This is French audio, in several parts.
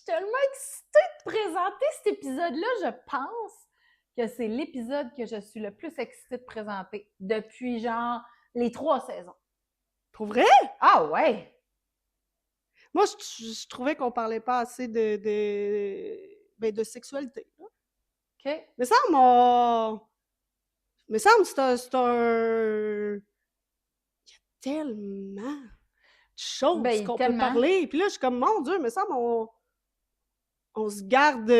tellement excitée de te présenter cet épisode-là. Je pense que c'est l'épisode que je suis le plus excitée de présenter depuis, genre, les 3 saisons. Pour vrai? Ah ouais! Moi, je trouvais qu'on parlait pas assez de sexualité. Là. OK. Mais ça, Mais ça, c'est un... Il y a tellement de choses Ben, qu'on peut tellement. parler. Puis là, je suis comme, mon Dieu, mais ça, on se garde...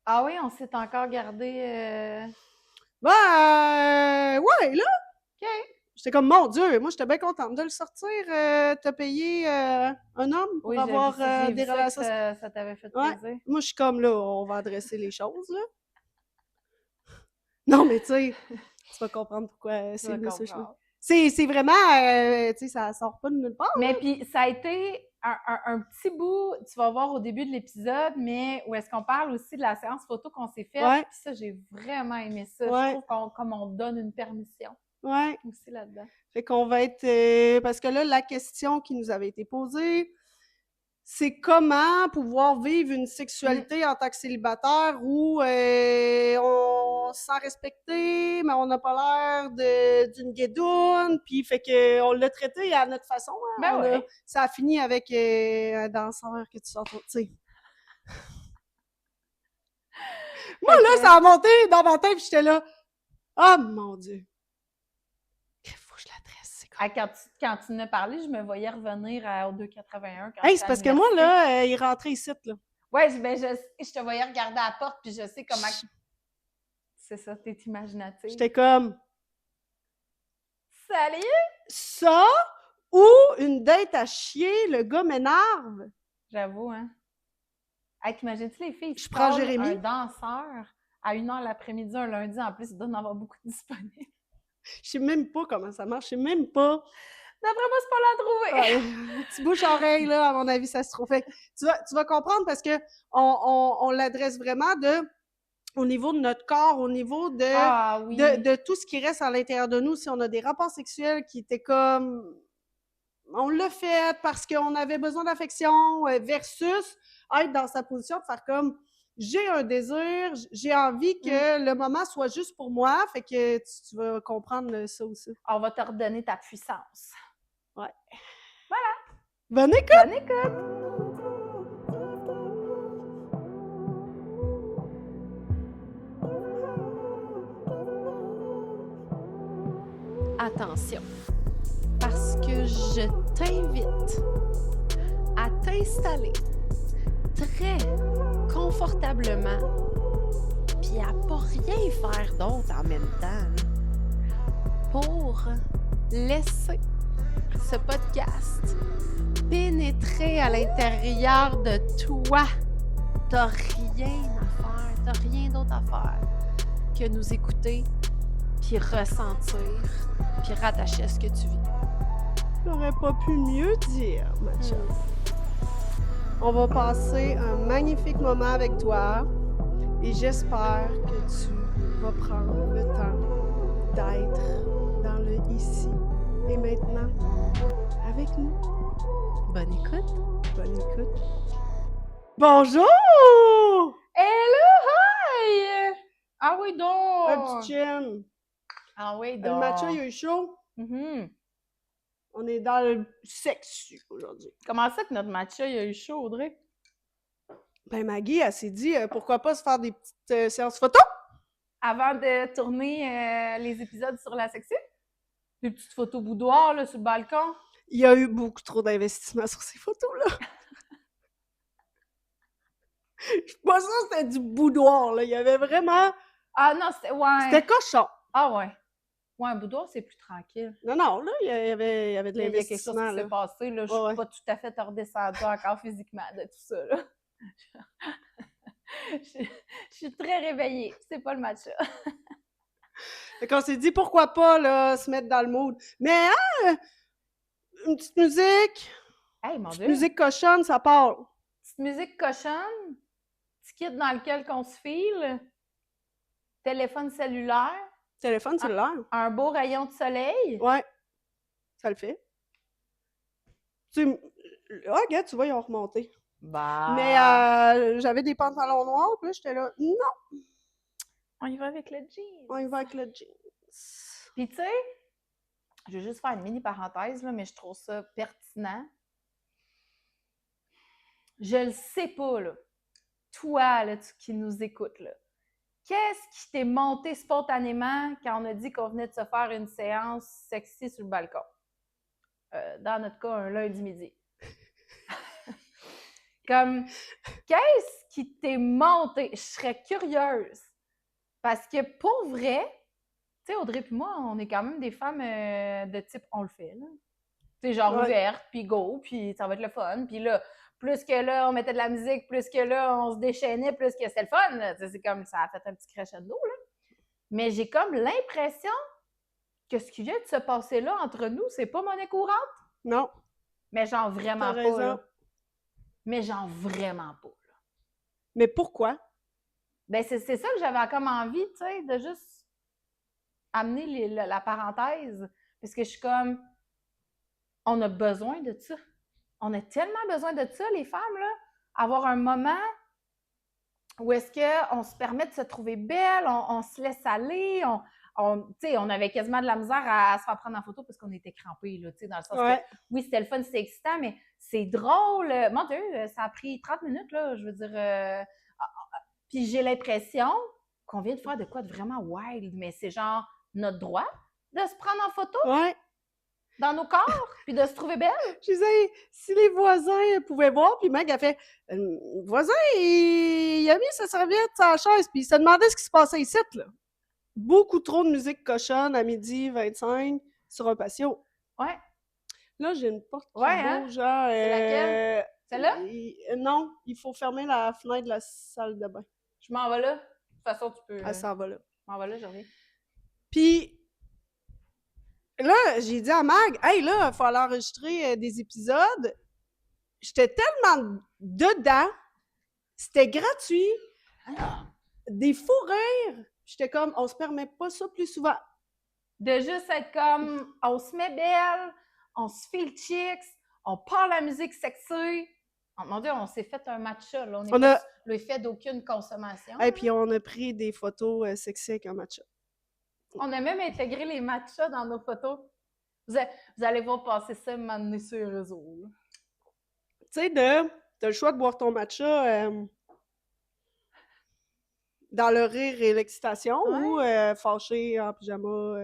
Ah oui, on s'est encore gardé... ouais, là. OK. J'étais comme, mon Dieu, moi, j'étais bien contente de le sortir. T'as payé un homme pour Oui, avoir j'ai des vu relations... ça t'avait fait Ouais. plaisir. Moi, je suis comme, là, on va adresser les choses, là. Non, mais tu sais, tu vas comprendre pourquoi c'est mieux, ça. C'est vraiment, tu sais, ça sort pas de nulle part. Mais puis, ça a été un petit bout, tu vas voir au début de l'épisode, mais où est-ce qu'on parle aussi de la séance photo qu'on s'est faite. Ouais. Puis ça, j'ai vraiment aimé ça. Ouais. Je trouve comme on donne une permission Ouais. aussi là-dedans. Fait qu'on va être... parce que là, la question qui nous avait été posée, c'est comment pouvoir vivre une sexualité en tant que célibataire où on se sent respecté, mais on n'a pas l'air d'une guédoune, puis fait que on l'a traité à notre façon. Hein? Ben ouais. Ça a fini avec un danseur que tu sors, tu sais. Moi, là, ça a monté dans ma tête, puis j'étais là, oh mon Dieu! Il faut que je l'adresse. Quand tu en as parlé, je me voyais revenir au 281. Hey, c'est parce que moi, là, il rentrait ici, là. Ouais, ben je te voyais regarder à la porte, puis je sais comment... C'est ça, t'es imaginative. J'étais comme... Salut! Ça, ou une date à chier, le gars m'énerve. J'avoue, hein. Hey, t'imagines-tu les filles? Je prends Jérémy. Un danseur à 1h l'après-midi, un lundi, en plus, il doit en avoir beaucoup de disponibles. Je sais même pas comment ça marche, je sais même pas. D'après moi, c'est pas là à trouver. Petit bouche-oreille, là, à mon avis, ça se trouve. Fait, tu vas comprendre parce que on l'adresse vraiment au niveau de notre corps, au niveau de tout ce qui reste à l'intérieur de nous. Si on a des rapports sexuels qui étaient comme... On l'a fait parce qu'on avait besoin d'affection versus être dans sa position de faire comme... J'ai un désir, j'ai envie que le moment soit juste pour moi, fait que tu vas comprendre ça aussi. On va te redonner ta puissance. Ouais. Voilà. Bonne écoute! Bonne écoute! Attention, parce que je t'invite à t'installer très confortablement puis à pas rien faire d'autre en même temps pour laisser ce podcast pénétrer à l'intérieur de toi. T'as rien à faire, t'as rien d'autre à faire que nous écouter puis ressentir puis rattacher à ce que tu vis. J'aurais pas pu mieux dire, ma chère. On va passer un magnifique moment avec toi et j'espère que tu vas prendre le temps d'être dans le ici et maintenant avec nous. Bonne écoute. Bonne écoute. Bonjour! Hello, hi! Ah oui, donc! Un petit chin. Ah oui, Le donc! matcha, il a eu chaud. Mm-hmm. On est dans le sexu aujourd'hui. Comment ça que notre matcha, il a eu chaud, Audrey? Ben, Maggie, elle s'est dit, pourquoi pas se faire des petites séances photo? Avant de tourner les épisodes sur la sexu? Des petites photos boudoir, là, sur le balcon? Il y a eu beaucoup trop d'investissement sur ces photos-là. Je suis pas sûre que c'était du boudoir, là. Il y avait vraiment... Ah non, c'était... Ouais. C'était cochon. Ah ouais. Ouais, un boudoir, c'est plus tranquille. Non, là, il y avait de l'investissement. Il y a quelque chose qui s'est passé, là. Je suis pas tout à fait redescendue encore physiquement de tout ça, là. Je suis très réveillée. C'est pas le matcha. Fait qu'on s'est dit, pourquoi pas, là, se mettre dans le mood. Mais, une petite musique. Hey, mon Dieu. Musique cochonne, ça part. Petite musique cochonne. Petit kit dans lequel qu'on se file. Téléphone cellulaire. Téléphone cellulaire. Un beau rayon de soleil. Ouais. Ça le fait. Regarde, tu vois, ils ont remonté. Bah. Mais j'avais des pantalons noirs, puis là, j'étais là, non! On y va avec le jeans. On y va avec le jeans. Puis tu sais, je vais juste faire une mini parenthèse, là, mais je trouve ça pertinent. Je le sais pas, là. Toi, là, qui nous écoutes, là. Qu'est-ce qui t'est monté spontanément quand on a dit qu'on venait de se faire une séance sexy sur le balcon? Dans notre cas, un lundi midi. Comme, qu'est-ce qui t'est monté? Je serais curieuse. Parce que pour vrai, tu sais, Audrey et moi, on est quand même des femmes de type on le fait, là. Tu sais, genre ouverte, puis go, puis ça va être le fun. Puis là, plus que là, on mettait de la musique, plus que là, on se déchaînait, plus que c'était le fun. Là. C'est comme, ça a fait un petit crescendo, là. Mais j'ai comme l'impression que ce qui vient de se passer là, entre nous, c'est pas monnaie courante. Non. Mais genre vraiment pas, là. Mais genre vraiment pas, là. Mais pourquoi? Ben, c'est ça que j'avais comme envie, tu sais, de juste amener la parenthèse. Parce que je suis comme, on a besoin de ça. On a tellement besoin de ça, les femmes, là. Avoir un moment où est-ce qu'on se permet de se trouver belle, on se laisse aller, on avait quasiment de la misère à se faire prendre en photo parce qu'on était crampés, là, dans le sens que, oui, c'était le fun, c'était excitant, mais c'est drôle. Mon Dieu, ça a pris 30 minutes, là, je veux dire. Puis j'ai l'impression qu'on vient de faire de quoi de vraiment wild, mais c'est genre notre droit de se prendre en photo. Ouais. Dans nos corps, puis de se trouver belle. Je disais, si les voisins pouvaient voir, puis Meg a fait, voisin, il a mis sa serviette sur la chaise, puis il se demandait ce qui se passait ici, là. Beaucoup trop de musique cochonne à 12h25 sur un patio. Ouais. Là, j'ai une porte qui bouge, genre... C'est laquelle? Celle-là? Non, il faut fermer la fenêtre de la salle de bain. Je m'en vais là. De toute façon, tu peux... Elle s'en va là. Je m'en vais là, je reviens. Puis... Là, j'ai dit à Mag, hey, là, il faut aller enregistrer des épisodes. J'étais tellement dedans. C'était gratuit. Des fous rires. J'étais comme, on se permet pas ça plus souvent. De juste être comme, on se met belle, on se file chicks, on parle la musique sexy. Oh, mon Dieu, on s'est fait un matcha, là. On n'est pas le fait d'aucune consommation. Et puis, on a pris des photos sexy avec un matcha. On a même intégré les matchas dans nos photos. Vous allez voir passer ça maintenant sur les réseaux. Tu sais, t'as le choix de boire ton matcha dans le rire et l'excitation ou fâché en pyjama.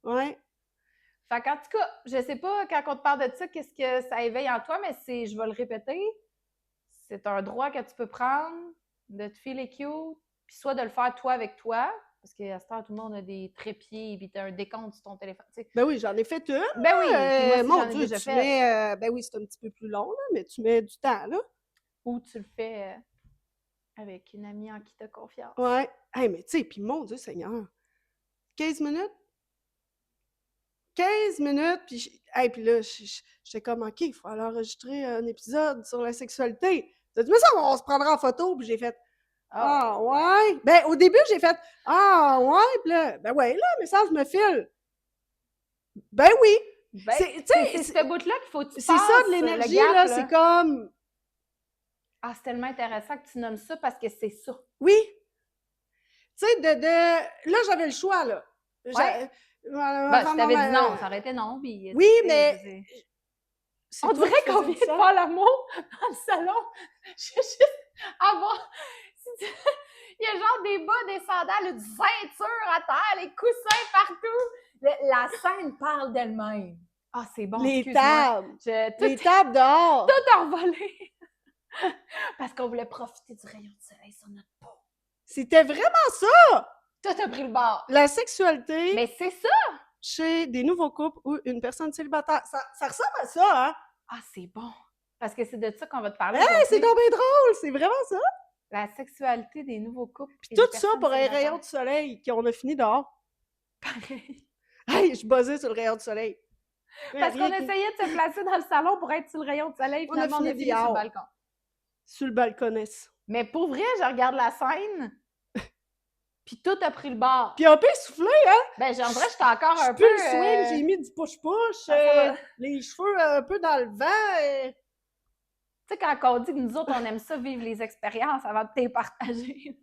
Ouais. Fait qu'en tout cas, je sais pas, quand on te parle de ça, qu'est-ce que ça éveille en toi, mais je vais le répéter, c'est un droit que tu peux prendre de te filer cute, puis soit de le faire toi avec toi, parce qu'à ce temps, tout le monde a des trépieds, puis t'as un décompte sur ton téléphone. T'sais. Ben oui, j'en ai fait une. Ben oui, mon Dieu, tu mets... ben oui, c'est un petit peu plus long, là, mais tu mets du temps, là. Ou tu le fais avec une amie en qui t'as confiance. Ouais. Hey, mais tu sais, puis mon Dieu Seigneur, 15 minutes? 15 minutes, puis puis là, j'étais comme, OK, il faut aller enregistrer un épisode sur la sexualité. Tu dit, mais ça, on se prendra en photo, puis j'ai fait, ah, ouais. Ben, au début, j'ai fait, ah, ouais, puis là, ben ouais, là, message me file. Ben oui. Ben, c'est ce bout-là qu'il faut que tu passes. C'est ça, de l'énergie, là, c'est comme... Ah, c'est tellement intéressant que tu nommes ça, parce que c'est ça. Oui. Tu sais, là, j'avais le choix, là. Ouais. Ben, si t'avais dit non, ça aurait été non. Puis, oui, mais... On dirait qu'on vient de faire l'amour dans le salon. Je veux juste avoir... Il y a genre des bas, des sandales, une ceinture à terre, les coussins partout. La scène parle d'elle-même. Ah, c'est bon, les tables. Les tables dehors. Tout envolé. Parce qu'on voulait profiter du rayon de soleil sur notre peau. C'était vraiment ça! Tout a pris le bord. La sexualité. Mais c'est ça! Chez des nouveaux couples ou une personne célibataire. Ça ressemble à ça, hein? Ah, c'est bon. Parce que c'est de ça qu'on va te parler. Hey, c'est donc bien drôle! C'est vraiment ça! La sexualité des nouveaux couples. Puis tout ça pour un rayon de soleil qu'on a fini dehors. Pareil. Hey, je buzzais sur le rayon de soleil. Parce qu'on essayait de se placer dans le salon pour être sur le rayon de soleil. Finalement, on a fini sur le balcon. Sur le balconesse. Mais pour vrai, je regarde la scène, puis tout a pris le bord. Puis un peu essoufflé, hein? Ben, en vrai, j'étais encore un peu... le swing, j'ai mis du push-push, les cheveux un peu dans le vent. Tu sais, quand on dit que nous autres, on aime ça, vivre les expériences avant de t'les partager.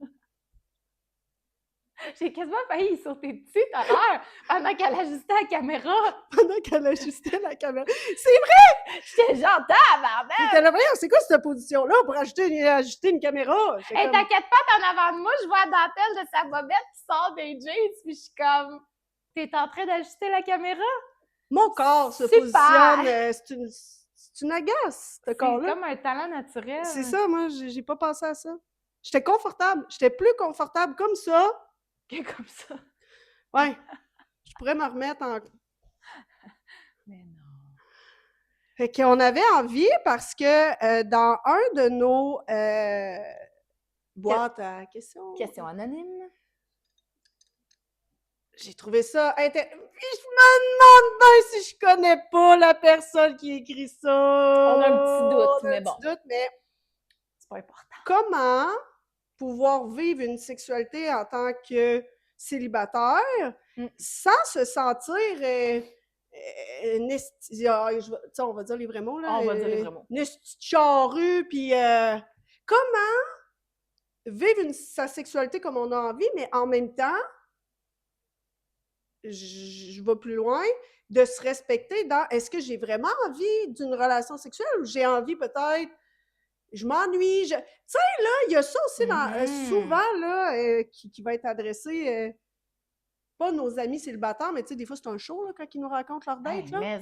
J'ai quasiment failli sauter dessus tout à l'heure pendant qu'elle ajustait la caméra. Pendant qu'elle ajustait la caméra. C'est vrai! J'étais genre, tabarnak! T'étais là, voyons, c'est quoi cette position-là pour ajuster une caméra? Hey, t'inquiète pas, t'es en avant de moi, je vois la dentelle de sa bobette qui sort des jeans, puis je suis comme, t'es en train d'ajuster la caméra? Mon corps se positionne, c'est une agace, ce corps-là. C'est comme un talent naturel. C'est ça, moi, j'ai pas pensé à ça. J'étais confortable. J'étais plus confortable comme ça. Que comme ça. Ouais. Je pourrais me remettre en... Mais non. Fait qu'on avait envie parce que dans un de nos boîtes à questions... Questions anonymes. J'ai trouvé ça intéressant. Puis je me demande bien si je connais pas la personne qui écrit ça. On a un petit doute, mais bon. Mais c'est pas important. Comment pouvoir vivre une sexualité en tant que célibataire sans se sentir on va dire les vrais mots, là. On va dire les vrais mots. Charrue, puis comment vivre sa sexualité comme on a envie, mais en même temps, je vais plus loin, de se respecter dans est-ce que j'ai vraiment envie d'une relation sexuelle ou j'ai envie peut-être, je m'ennuie, tu sais, là, il y a ça aussi souvent, là, qui va être adressé, pas nos amis célibataires, mais tu sais, des fois, c'est un show, là, quand ils nous racontent leur date, là.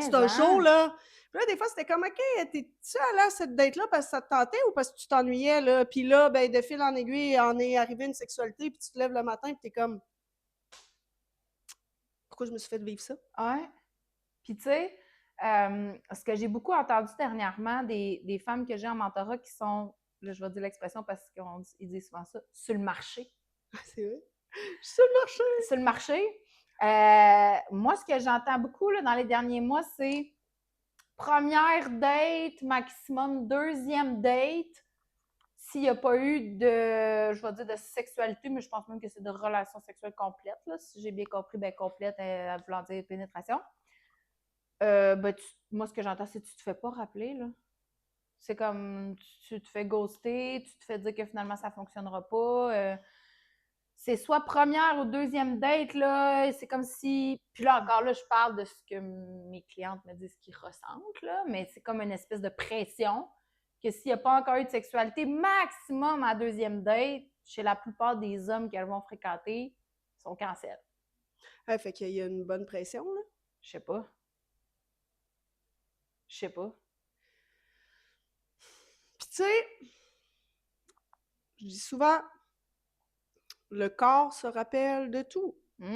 C'est un show, là. Puis là, des fois, c'était comme, OK, t'es-tu allé à cette date-là parce que ça te tentait ou parce que tu t'ennuyais, là? Puis là, ben, de fil en aiguille, en est arrivé une sexualité, puis tu te lèves le matin, puis t'es comme, pourquoi je me suis fait vivre ça? Ouais. Puis, tu sais, ce que j'ai beaucoup entendu dernièrement des femmes que j'ai en mentorat qui sont, là, je vais dire l'expression parce qu'ils disent souvent ça, sur le marché. C'est vrai. Je suis sur le marché. Sur le marché. Moi, ce que j'entends beaucoup là, dans les derniers mois, c'est première date, maximum deuxième date. S'il n'y a pas eu de, je vais dire de sexualité, mais je pense même que c'est de relation sexuelle complète, là, si j'ai bien compris, bien complète, voulant dire pénétration. Moi, ce que j'entends, c'est que tu te fais pas rappeler, là. C'est comme, tu te fais ghoster, tu te fais dire que finalement, ça fonctionnera pas. C'est soit première ou deuxième date, là, c'est comme si... Puis là, encore là, je parle de ce que mes clientes me disent qu'ils ressentent, là, mais c'est comme une espèce de pression que s'il n'y a pas encore eu de sexualité, maximum à deuxième date, chez la plupart des hommes qu'elles vont fréquenter, sont cancel. Ah, fait qu'il y a une bonne pression, là? Je sais pas. Puis tu sais, je dis souvent, le corps se rappelle de tout. Puis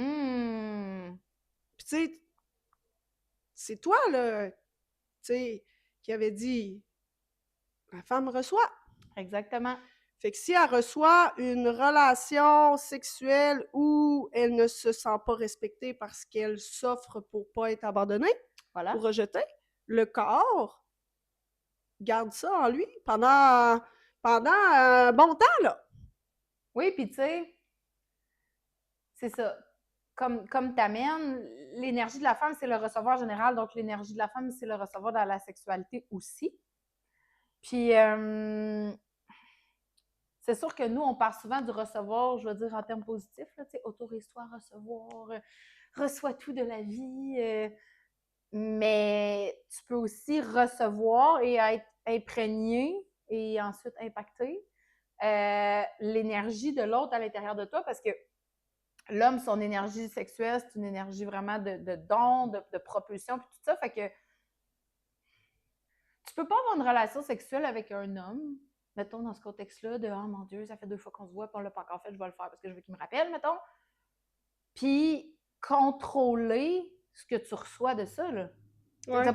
tu sais, c'est toi, là, tu sais, qui avait dit, la femme reçoit. Exactement. Fait que si elle reçoit une relation sexuelle où elle ne se sent pas respectée parce qu'elle s'offre pour pas être abandonnée, ou rejetée, le corps garde ça en lui pendant un bon temps, là. Oui, puis tu sais, c'est ça. Comme t'amènes, l'énergie de la femme, c'est le recevoir général, donc l'énergie de la femme, c'est le recevoir dans la sexualité aussi. Puis, c'est sûr que nous, on parle souvent du recevoir, je veux dire en termes positifs, tu sais, autorise-toi à recevoir, reçois tout de la vie, mais tu peux aussi recevoir et être imprégné et ensuite impacter l'énergie de l'autre à l'intérieur de toi parce que l'homme, son énergie sexuelle, c'est une énergie vraiment de don, de propulsion, puis tout ça. Fait que tu peux pas avoir une relation sexuelle avec un homme, mettons dans ce contexte-là, de « Oh mon Dieu, ça fait 2 fois qu'on se voit, puis on l'a pas encore fait, je vais le faire parce que je veux qu'il me rappelle, mettons. » Puis contrôler ce que tu reçois de ça, là. Ouais.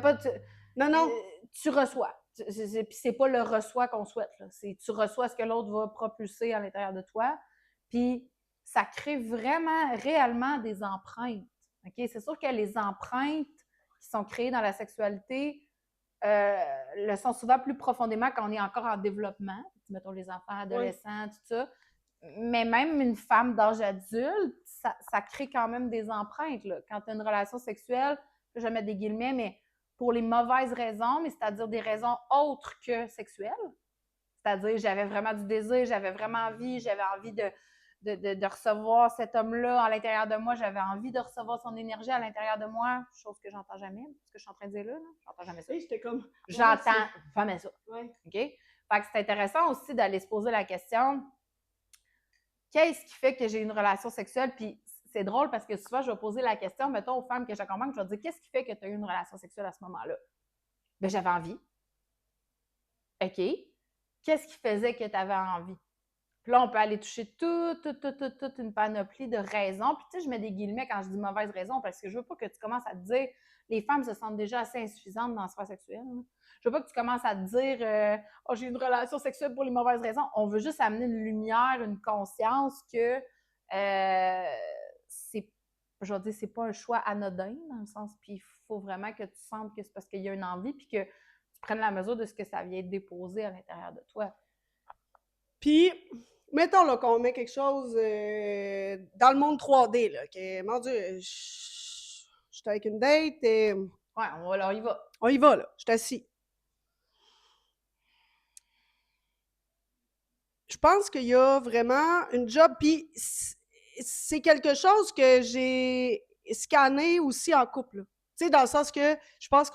Non. Tu reçois. Puis c'est pas le reçoit qu'on souhaite, là. C'est tu reçois ce que l'autre va propulser à l'intérieur de toi. Puis ça crée vraiment, réellement des empreintes. Okay? C'est sûr que les empreintes qui sont créées dans la sexualité le sont souvent plus profondément quand on est encore en développement. Mettons les enfants, adolescents, tout ça. Mais même une femme d'âge adulte, ça crée quand même des empreintes. Là. Quand tu as une relation sexuelle, je vais mettre des guillemets, mais pour les mauvaises raisons, mais c'est-à-dire des raisons autres que sexuelles. C'est-à-dire, j'avais vraiment du désir, j'avais vraiment envie, j'avais envie de recevoir cet homme-là à l'intérieur de moi, j'avais envie de recevoir son énergie à l'intérieur de moi, chose que j'entends jamais, ce que je suis en train de dire là, j'entends jamais ça. Et j'étais comme... J'entends jamais ça. Ouais. OK? Fait que c'est intéressant aussi d'aller se poser la question, qu'est-ce qui fait que j'ai une relation sexuelle? Puis c'est drôle parce que souvent, je vais poser la question, mettons, aux femmes que j'accompagne, je vais dire, qu'est-ce qui fait que tu as eu une relation sexuelle à ce moment-là? Bien, j'avais envie. OK? Qu'est-ce qui faisait que tu avais envie? Puis là, on peut aller toucher toute une panoplie de raisons. Puis tu sais, je mets des guillemets quand je dis mauvaise raison parce que je veux pas que tu commences à te dire les femmes se sentent déjà assez insuffisantes dans la sphère sexuelle. Je veux pas que tu commences à te dire oh, j'ai une relation sexuelle pour les mauvaises raisons. On veut juste amener une lumière, une conscience que c'est pas un choix anodin dans le sens, puis il faut vraiment que tu sentes que c'est parce qu'il y a une envie puis que tu prennes la mesure de ce que ça vient déposer à l'intérieur de toi. Puis, mettons là, qu'on met quelque chose dans le monde 3D, là, que, mon Dieu, je suis avec une date et... Ouais, on y va. On y va, là. Je suis assis. Je pense qu'il y a vraiment une job, puis c'est quelque chose que j'ai scanné aussi en couple. Tu sais, dans le sens que je pense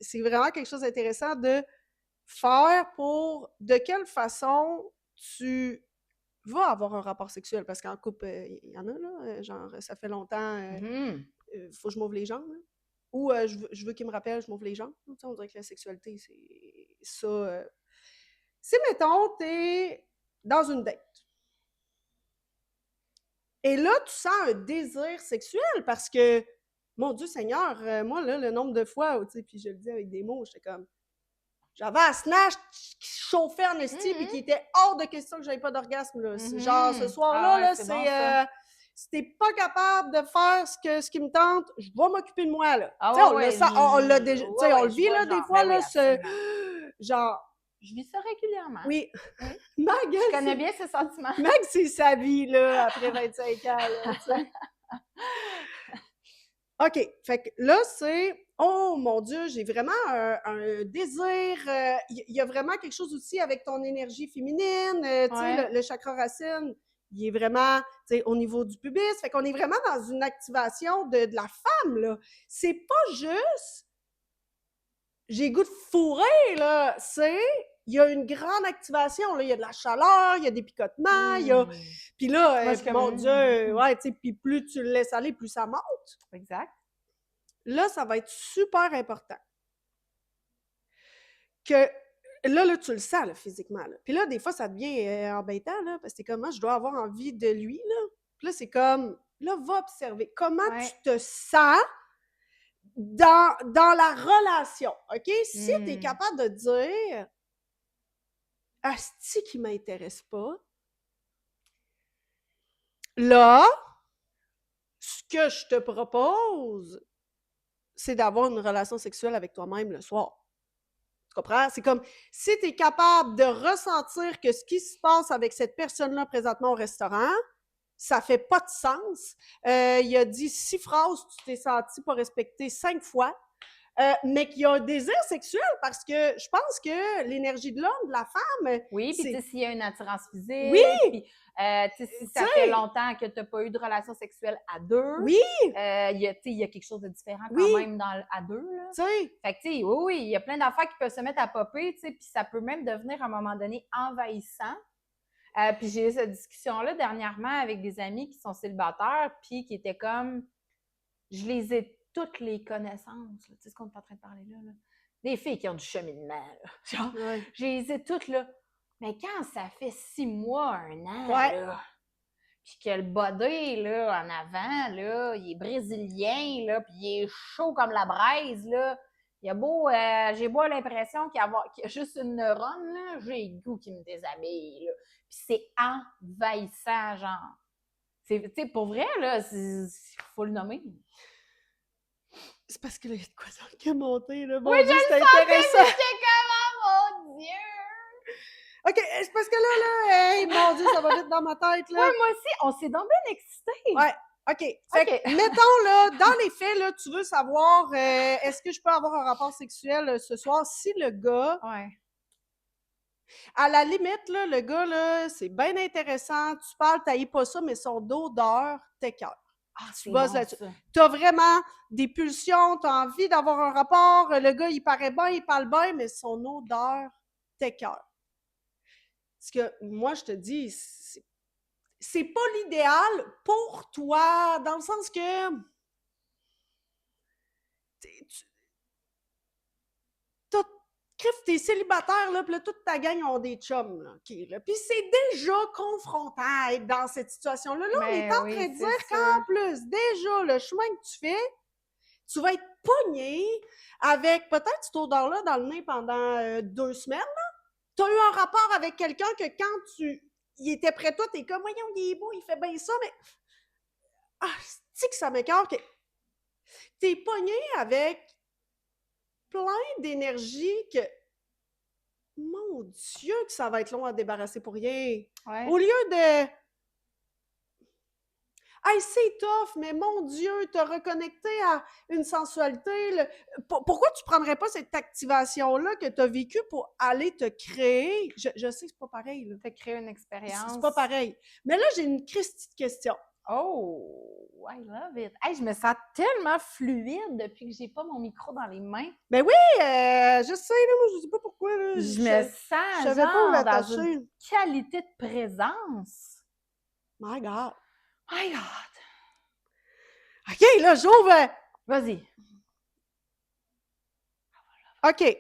c'est vraiment quelque chose d'intéressant de faire pour de quelle façon tu vas avoir un rapport sexuel. Parce qu'en couple, il y en a, là, genre, ça fait longtemps, faut que je m'ouvre les jambes, là. Ou je veux qu'il me rappelle, je m'ouvre les jambes. Tu sais, on dirait que la sexualité, c'est ça. Si, mettons, t'es dans une date. Et là, tu sens un désir sexuel parce que, mon Dieu Seigneur, moi, là, le nombre de fois, tu sais, puis je le dis avec des mots, j'étais comme, j'avais un snatch qui chauffait en esti, puis qui était hors de question que j'avais pas d'orgasme, là. Genre, ce soir-là, là, c'est si t'es pas capable de faire ce qui me tente, je vais m'occuper de moi, là. Tu sais, on l'a déjà, tu sais, on le vit, là, des fois, là, genre... Je vis ça régulièrement. Oui. Mag, je connais bien ce sentiment. Mag, c'est sa vie, là, après 25 ans, là, tu sais. OK. Fait que là, c'est « Oh, mon Dieu, j'ai vraiment un désir. » Il y a vraiment quelque chose aussi avec ton énergie féminine. Tu sais, le chakra racine, il est vraiment, tu sais, au niveau du pubis. Fait qu'on est vraiment dans une activation de la femme, là. C'est pas juste « J'ai goût de fourrer », là. C'est... Il y a une grande activation, là. Il y a de la chaleur, il y a des picotements, il y a... Puis là, mon Dieu, ouais, tu sais, puis plus tu le laisses aller, plus ça monte. Exact. Là, ça va être super important. Que là, tu le sens, là, physiquement, là. Puis là, des fois, ça devient embêtant, là, parce que c'est comme, moi, je dois avoir envie de lui, là. Puis là, c'est comme, là, va observer. Comment tu te sens dans la relation, OK? Si tu es capable de dire... Asti qui m'intéresse pas. Là, ce que je te propose, c'est d'avoir une relation sexuelle avec toi-même le soir. Tu comprends? C'est comme, si tu es capable de ressentir que ce qui se passe avec cette personne-là présentement au restaurant, ça fait pas de sens. Il a dit 6 phrases, tu t'es senti pas respecté 5 fois. Mais qu'il y a un désir sexuel parce que je pense que l'énergie de l'homme, de la femme... Oui, puis tu sais, s'il y a une attirance physique, oui, puis si ça fait longtemps que tu n'as pas eu de relation sexuelle à deux, oui, il y a quelque chose de différent quand même à deux. Là. Fait que, tu sais, oui, il y a plein d'affaires qui peuvent se mettre à popper, tu sais, puis ça peut même devenir à un moment donné envahissant. Puis j'ai eu cette discussion-là dernièrement avec des amis qui sont célibataires, puis qui étaient comme, je les ai toutes les connaissances, tu sais ce qu'on est en train de parler là. Des filles qui ont du cheminement, là. Genre, je les ai toutes là. Mais quand ça fait 6 mois, 1 an, là, puis que le body, là, en avant, là, il est brésilien, là, puis il est chaud comme la braise, là, il a beau, j'ai beau l'impression qu'il y a juste une neurone, là, j'ai le goût qu'il me déshabille, là. Puis c'est envahissant, genre. Tu sais, pour vrai, là, il faut le nommer. C'est parce que là, il y a de quoi ça qui a monté, là. Bon, oui, Dieu, c'est intéressant. J'étais comme, oh mon Dieu! OK, c'est parce que là, hey, mon Dieu, ça va vite dans ma tête, là. Ouais, moi aussi, on s'est donc bien excités. Ouais, OK. Fait que, mettons, là, dans les faits, là, tu veux savoir, est-ce que je peux avoir un rapport sexuel ce soir? Si le gars... Ouais. À la limite, là, le gars, là, c'est bien intéressant, tu parles, t'haïs pas ça, mais son odeur t'écoeure. Ah, Tu bosses bon, là-dessus. ça. T'as vraiment des pulsions, t'as envie d'avoir un rapport, le gars, il paraît bien, il parle bien, mais son odeur t'écoeur. Parce que moi, je te dis, c'est pas l'idéal pour toi, dans le sens que t'es célibataire, là, puis là, toute ta gang ont des chums, là, okay, là. Puis c'est déjà confrontant à être dans cette situation-là. Là, on est en train de dire qu'en plus, déjà, le chemin que tu fais, tu vas être pogné avec peut-être cette odeur-là dans le nez pendant 2 semaines, là. T'as eu un rapport avec quelqu'un que quand il était près de toi, t'es comme, voyons, il est beau, il fait bien ça, mais... Ah, c'est que ça m'écoeure que... T'es pogné avec plein d'énergie que... Mon Dieu, que ça va être long à débarrasser pour rien. Ouais. Au lieu de... Hey, c'est tough, mais mon Dieu, te reconnecter à une sensualité. Pourquoi tu prendrais pas cette activation-là que tu as vécue pour aller te créer? Je sais que c'est pas pareil. Là. Te créer une expérience. C'est pas pareil. Mais là, j'ai une petite question. Oh, I love it. Hey, je me sens tellement fluide depuis que j'ai pas mon micro dans les mains. Ben oui, je sais, là, moi, je sais pas pourquoi. Là, je me sens savais pas où dans une qualité de présence. My God. My God. OK, là, j'ouvre. Vas-y. OK.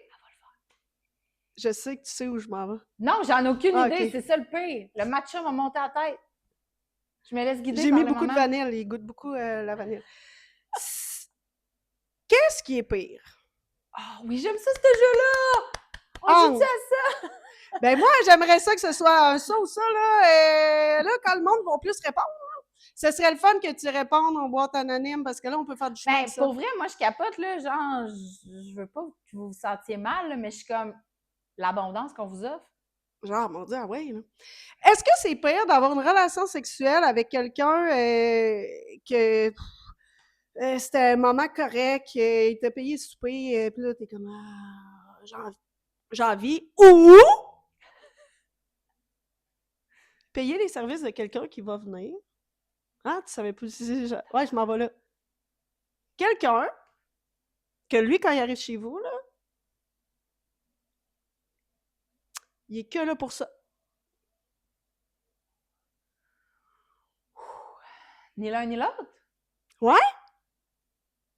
Je sais que tu sais où je m'en vais. Non, j'en ai aucune idée. Okay. C'est ça le pire. Le matcha m'a monté à la tête. Je me laisse guider. J'ai mis beaucoup de vanille. Il goûte beaucoup la vanille. Qu'est-ce qui est pire? Ah oui, j'aime ça, ce jeu-là! On joue-tu à ça? Ben moi, j'aimerais ça que ce soit ça ou ça, là. Là, quand le monde va plus répondre, là, ce serait le fun que tu répondes en boîte anonyme, parce que là, on peut faire du chemin. Ben, pour vrai, moi, je capote, là, genre, je veux pas que vous vous sentiez mal, là, mais je suis comme l'abondance qu'on vous offre. Genre, mon Dieu, ah ouais, là. Est-ce que c'est pire d'avoir une relation sexuelle avec quelqu'un que c'était un moment correct, il t'a payé le souper, puis là, t'es comme, j'ai envie, ou payer les services de quelqu'un qui va venir. Ah, tu savais plus. Ouais, je m'en vais là. Quelqu'un que lui, quand il arrive chez vous, là, il est que là pour ça. Ni l'un ni l'autre? Ouais?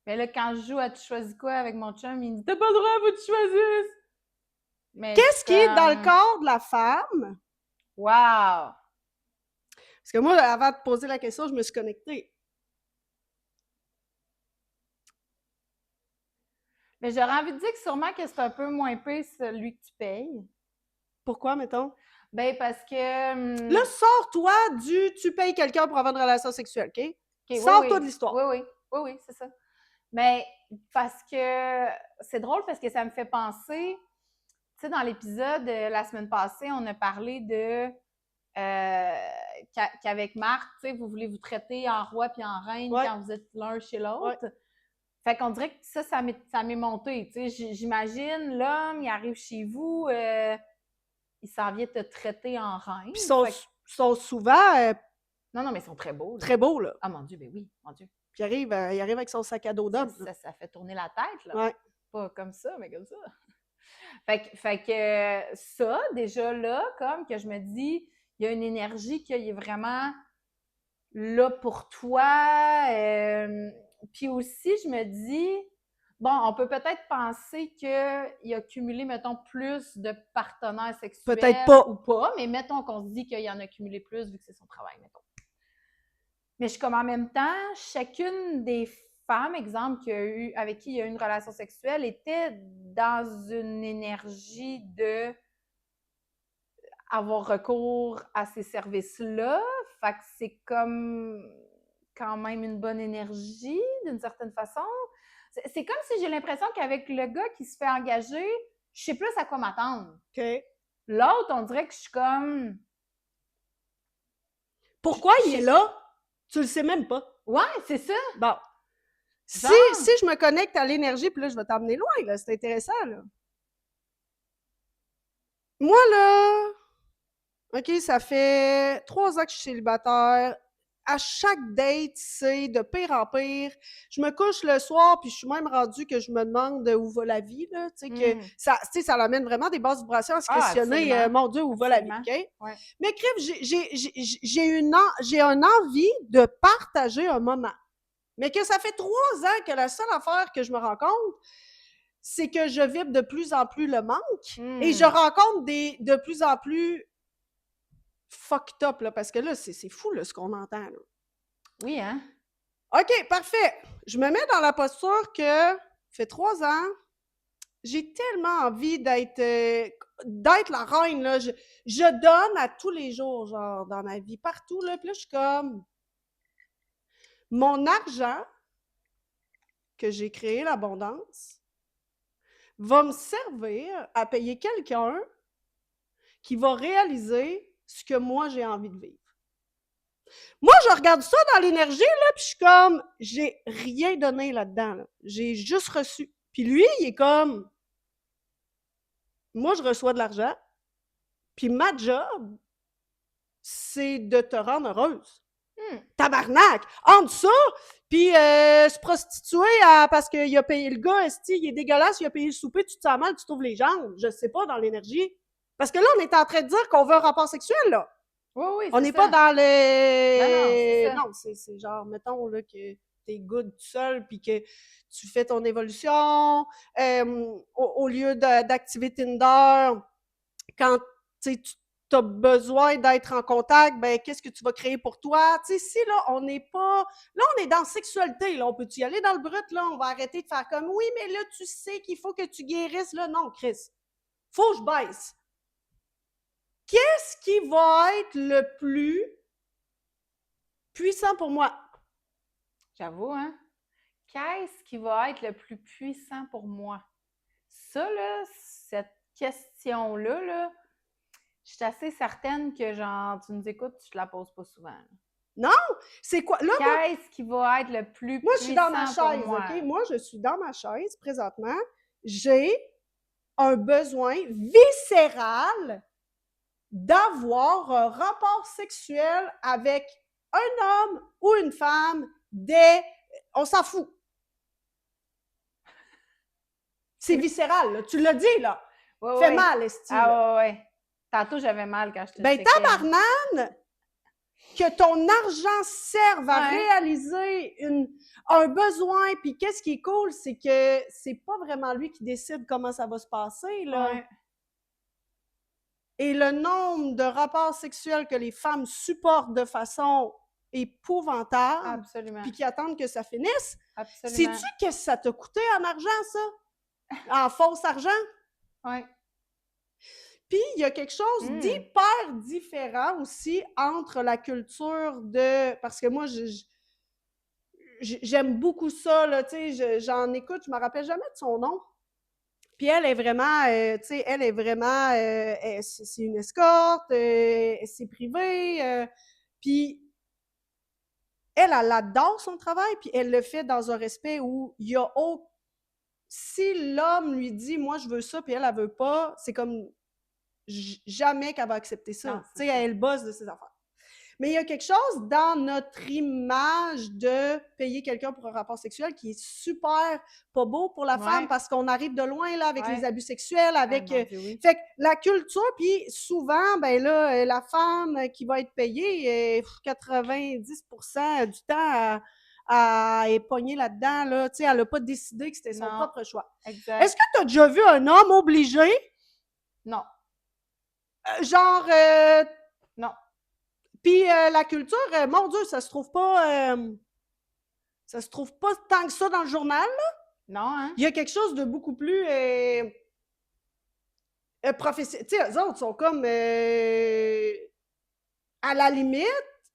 Mais là, quand je joue à Tu choisis quoi avec mon chum, il me dit t'as pas le droit, faut que tu choisisses! Mais qu'est-ce qui est dans le corps de la femme? Wow! Parce que moi, avant de poser la question, je me suis connectée. Mais j'aurais envie de dire que sûrement que c'est un peu moins pire celui que tu payes. Pourquoi, mettons? Ben, parce que... Là, sors-toi du « tu payes quelqu'un pour avoir une relation sexuelle », OK? Sors-toi de l'histoire. Oui, c'est ça. Mais parce que... C'est drôle parce que ça me fait penser... Tu sais, dans l'épisode la semaine passée, on a parlé de... qu'avec Marc, tu sais, vous voulez vous traiter en roi puis en reine quand vous êtes l'un chez l'autre. Ouais. Fait qu'on dirait que ça m'est monté. Tu sais, j'imagine l'homme, il arrive chez vous, il s'en vient te traiter en reine. Puis ils sont souvent... Non, mais ils sont très beaux. Là. Très beaux, là. Ah, mon Dieu, ben oui, mon Dieu. Puis il arrive avec son sac à dos d'homme. Ça fait tourner la tête, là. Ouais. Pas comme ça, mais comme ça. Fait que ça, déjà là, comme que je me dis, il y a une énergie qui est vraiment là pour toi. Puis aussi, je me dis, bon, on peut peut-être penser qu'il a cumulé, mettons, plus de partenaires sexuels. Peut-être pas. Ou pas, mais mettons qu'on se dit qu'il en a cumulé plus vu que c'est son travail, mettons. Mais je suis comme en même temps, chacune des femmes, exemple, avec qui il y a eu une relation sexuelle, était dans une énergie de avoir recours à ces services-là. Fait que c'est comme quand même une bonne énergie, d'une certaine façon. C'est comme si j'ai l'impression qu'avec le gars qui se fait engager, je sais plus à quoi m'attendre. OK. L'autre, on dirait que je suis comme... Pourquoi il est là? Tu le sais même pas. Ouais, c'est ça. Bon. Si je me connecte à l'énergie, puis là, je vais t'emmener loin, là, c'est intéressant, là. Moi, là, OK, ça fait 3 ans que je suis célibataire. À chaque date, c'est de pire en pire. Je me couche le soir, puis je suis même rendue que je me demande où va la vie, là. Tu sais, que ça l'amène vraiment des basses vibrations à se questionner, mon Dieu, où va la vie, OK? Ouais. Mais crève, j'ai une envie de partager un moment. Mais que ça fait 3 ans que la seule affaire que je me rends compte, c'est que je vibre de plus en plus le manque et je rencontre de plus en plus fucked up, là, parce que là, c'est fou, là, ce qu'on entend, là. Oui, hein? OK, parfait. Je me mets dans la posture que, ça fait 3 ans, j'ai tellement envie d'être la reine, là. Je donne à tous les jours, genre, dans ma vie, partout, là. Puis là, je suis comme, mon argent que j'ai créé, l'abondance, va me servir à payer quelqu'un qui va réaliser ce que moi, j'ai envie de vivre. Moi, je regarde ça dans l'énergie, là, puis je suis comme, j'ai rien donné là-dedans, là. J'ai juste reçu. Puis lui, il est comme, moi, je reçois de l'argent, puis ma job, c'est de te rendre heureuse. Tabarnak! Entre ça, puis se prostituer parce qu'il a payé le gars, il est dégueulasse, il a payé le souper, tu te sens mal, tu trouves les jambes. Je sais pas, dans l'énergie. Parce que là, on est en train de dire qu'on veut un rapport sexuel, là. Oui, on n'est pas dans le... Ben non, c'est genre, mettons, là, que t'es good tout seul, puis que tu fais ton évolution, au lieu d'activer Tinder, quand tu as besoin d'être en contact, ben qu'est-ce que tu vas créer pour toi? Tu sais, si là, on n'est pas... Là, on est dans sexualité, là, on peut-tu y aller dans le brut, là? On va arrêter de faire comme, oui, mais là, tu sais qu'il faut que tu guérisses, là. Non, Chris, faut que je baisse. Qu'est-ce qui va être le plus puissant pour moi? J'avoue, hein? Qu'est-ce qui va être le plus puissant pour moi? Ça, là, cette question-là, là, je suis assez certaine que, genre, tu nous écoutes, tu te la poses pas souvent. Non! C'est quoi? Là, qu'est-ce qui va être le plus moi, je suis dans ma puissant chaise, pour moi? OK? Moi, je suis dans ma chaise présentement. J'ai un besoin viscéral d'avoir un rapport sexuel avec un homme ou une femme on s'en fout. C'est viscéral, là. Tu l'as dit, là. Fait mal, esti. Ah ouais. Tantôt, j'avais mal quand je te Ben, tabarnane, que ton argent serve à réaliser un besoin, puis qu'est-ce qui est cool, c'est que c'est pas vraiment lui qui décide comment ça va se passer, là. Ouais. Et le nombre de rapports sexuels que les femmes supportent de façon épouvantable, absolument, puis qui attendent que ça finisse, absolument. sais-tu qu'est-ce que ça t'a coûté en argent, ça? En faux argent? Oui. Puis, il y a quelque chose d'hyper différent aussi entre la culture de... Parce que moi, j'aime beaucoup ça, là, tu sais, j'en écoute, je me rappelle jamais de son nom. Puis elle est vraiment, tu sais, elle est vraiment, c'est une escorte, c'est privé, puis elle adore son travail, puis elle le fait dans un respect où il y a aucun... Si l'homme lui dit, moi, je veux ça, puis elle veut pas, c'est comme jamais qu'elle va accepter ça. Tu sais, elle bosse de ses affaires. Mais il y a quelque chose dans notre image de payer quelqu'un pour un rapport sexuel qui est super pas beau pour la femme parce qu'on arrive de loin là avec les abus sexuels, avec... Fait que la culture, puis souvent, ben là, la femme qui va être payée, 90% du temps, elle est pognée là-dedans, là. Tu sais, elle n'a pas décidé que c'était son propre choix. Exact. Est-ce que tu as déjà vu un homme obligé? Non. Genre... non. Puis la culture, mon Dieu, ça se trouve pas tant que ça dans le journal, là. Non, hein? Il y a quelque chose de beaucoup plus professionnel. Tu sais, eux autres sont comme à la limite,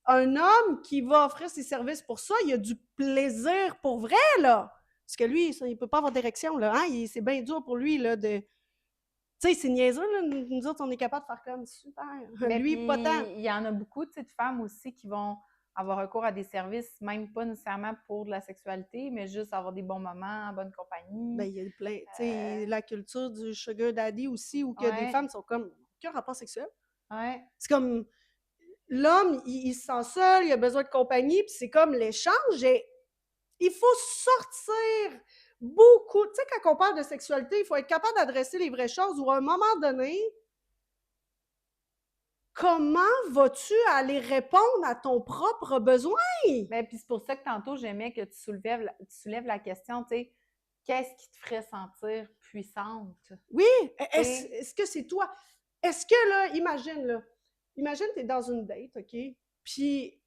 un homme qui va offrir ses services pour ça, il a du plaisir pour vrai, là. Parce que lui, ça, il peut pas avoir d'érection, là. Hein? C'est bien dur pour lui, là, de... Tu sais, c'est niaiseux, là. Nous autres, on est capable de faire comme super. Mais lui, pas tant. Il y en a beaucoup, tu sais, de femmes aussi qui vont avoir recours à des services, même pas nécessairement pour de la sexualité, mais juste avoir des bons moments en bonne compagnie. Ben, il y a plein, tu sais, la culture du sugar daddy aussi, où que des Ouais. femmes sont comme, aucun rapport sexuel. Ouais. C'est comme, l'homme, il se sent seul, il a besoin de compagnie, puis c'est comme l'échange, et il faut sortir beaucoup. Tu sais, quand on parle de sexualité, il faut être capable d'adresser les vraies choses, ou à un moment donné, comment vas-tu aller répondre à ton propre besoin? Ben, puis c'est pour ça que tantôt, j'aimais que tu soulèves la question, tu sais, qu'est-ce qui te ferait sentir puissante? Oui, est-ce que c'est toi? Est-ce que, là, imagine t'es dans une date, OK? Puis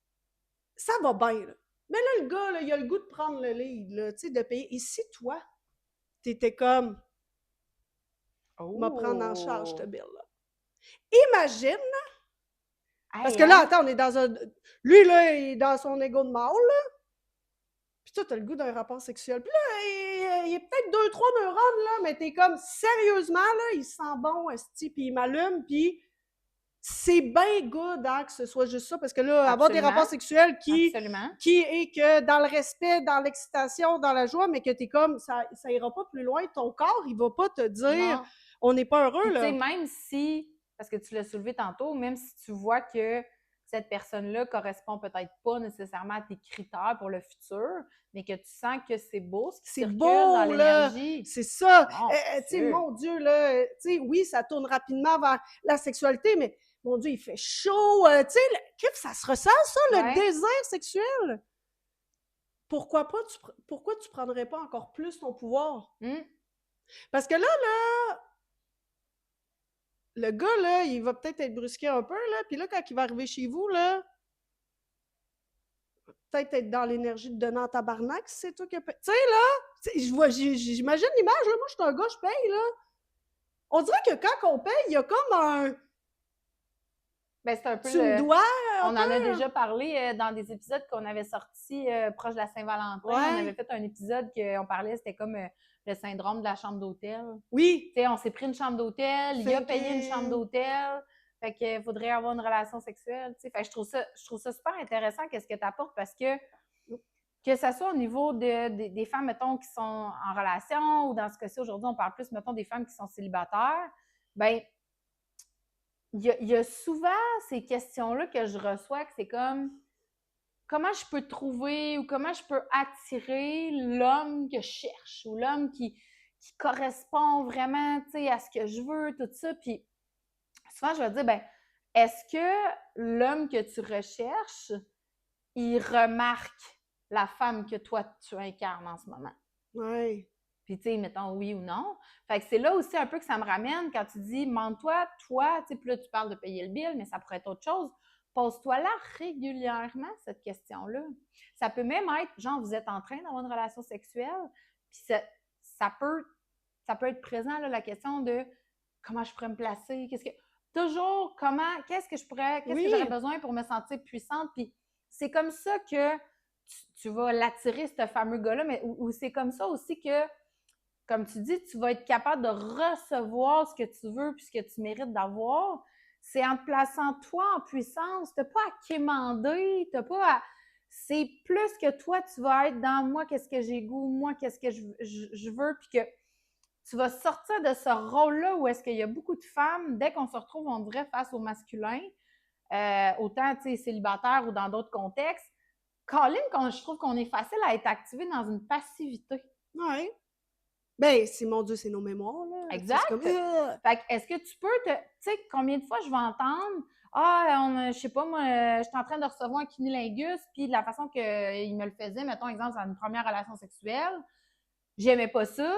ça va bien, là. Mais là, le gars, là, il a le goût de prendre le lead, là, tu sais, de payer. Et si toi, t'étais comme, m'a prendre en charge, ce bill-là. Imagine, parce que là, attends, on est dans un... Lui, là, il est dans son égo de mâle, là. Puis toi, t'as le goût d'un rapport sexuel. Puis là, il y a peut-être 2-3 neurones, là, mais t'es comme, sérieusement, là, il sent bon, esti, puis il m'allume, puis c'est bien good, hein, que ce soit juste ça, parce que là, avoir des rapports sexuels qui est que dans le respect, dans l'excitation, dans la joie, mais que t'es comme, ça ira pas plus loin, ton corps, il va pas te dire, on n'est pas heureux, là. Tu sais, même si, parce que tu l'as soulevé tantôt, même si tu vois que cette personne-là correspond peut-être pas nécessairement à tes critères pour le futur, mais que tu sens que c'est beau, ce qui circule dans l'énergie. C'est ça. Tu sais, mon Dieu, là, tu sais, oui, ça tourne rapidement vers la sexualité, mais mon Dieu, il fait chaud. Tu sais, ça se ressent, ça, le désir sexuel. Pourquoi tu prendrais pas encore plus ton pouvoir? Parce que là, le gars, là, il va peut-être être brusqué un peu, là, puis là, quand il va arriver chez vous, là, peut-être être dans l'énergie de donner en tabarnak, si c'est toi qui... Tu sais, là, j'imagine l'image, là, moi, je suis un gars, je paye, là. On dirait que quand on paye, il y a comme un... Ben, c'est un peu tu me dois, on en a déjà parlé dans des épisodes qu'on avait sortis proche de la Saint-Valentin. On avait fait un épisode qu'on parlait, c'était comme le syndrome de la chambre d'hôtel. Oui. Tu sais, on s'est pris une chambre d'hôtel, il a payé une chambre d'hôtel. Fait qu'il faudrait avoir une relation sexuelle. Fait que je trouve ça super intéressant qu'est-ce que tu apportes parce que ça soit au niveau des femmes, mettons, qui sont en relation, ou dans ce cas-ci, aujourd'hui, on parle plus, mettons, des femmes qui sont célibataires, ben il y a souvent ces questions-là que je reçois, que c'est comme comment je peux trouver ou comment je peux attirer l'homme que je cherche ou l'homme qui correspond vraiment, tu sais, à ce que je veux, tout ça. Puis souvent, je vais dire, ben, est-ce que l'homme que tu recherches, il remarque la femme que toi, tu incarnes en ce moment? Oui. Puis, tu sais, mettons oui ou non. Fait que c'est là aussi un peu que ça me ramène quand tu dis, demande-toi, toi, tu sais, puis là, tu parles de payer le bill, mais ça pourrait être autre chose. Pose-toi là régulièrement cette question-là. Ça peut même être, genre, vous êtes en train d'avoir une relation sexuelle, puis ça peut être présent, là, la question de comment je pourrais me placer, toujours, qu'est-ce que j'aurais besoin pour me sentir puissante, puis c'est comme ça que tu vas l'attirer, ce fameux gars-là, mais ou c'est comme ça aussi que, comme tu dis, tu vas être capable de recevoir ce que tu veux puis ce que tu mérites d'avoir. C'est en te plaçant toi en puissance. Tu n'as pas à quémander, t'as pas à... C'est plus que toi, tu vas être dans moi, qu'est-ce que j'ai goût, moi, qu'est-ce que je veux, puis que tu vas sortir de ce rôle-là où est-ce qu'il y a beaucoup de femmes, dès qu'on se retrouve, on dirait, face au masculin, autant, tu sais, célibataire ou dans d'autres contextes, Colin, je trouve qu'on est facile à être activé dans une passivité. Oui. Ben, mon Dieu, c'est nos mémoires, là. Exact. Comme... Fait que, est-ce que tu peux tu sais, combien de fois je vais entendre je sais pas, moi, je suis en train de recevoir un cunilingus, puis de la façon qu'il me le faisait, mettons, exemple, dans une première relation sexuelle, j'aimais pas ça,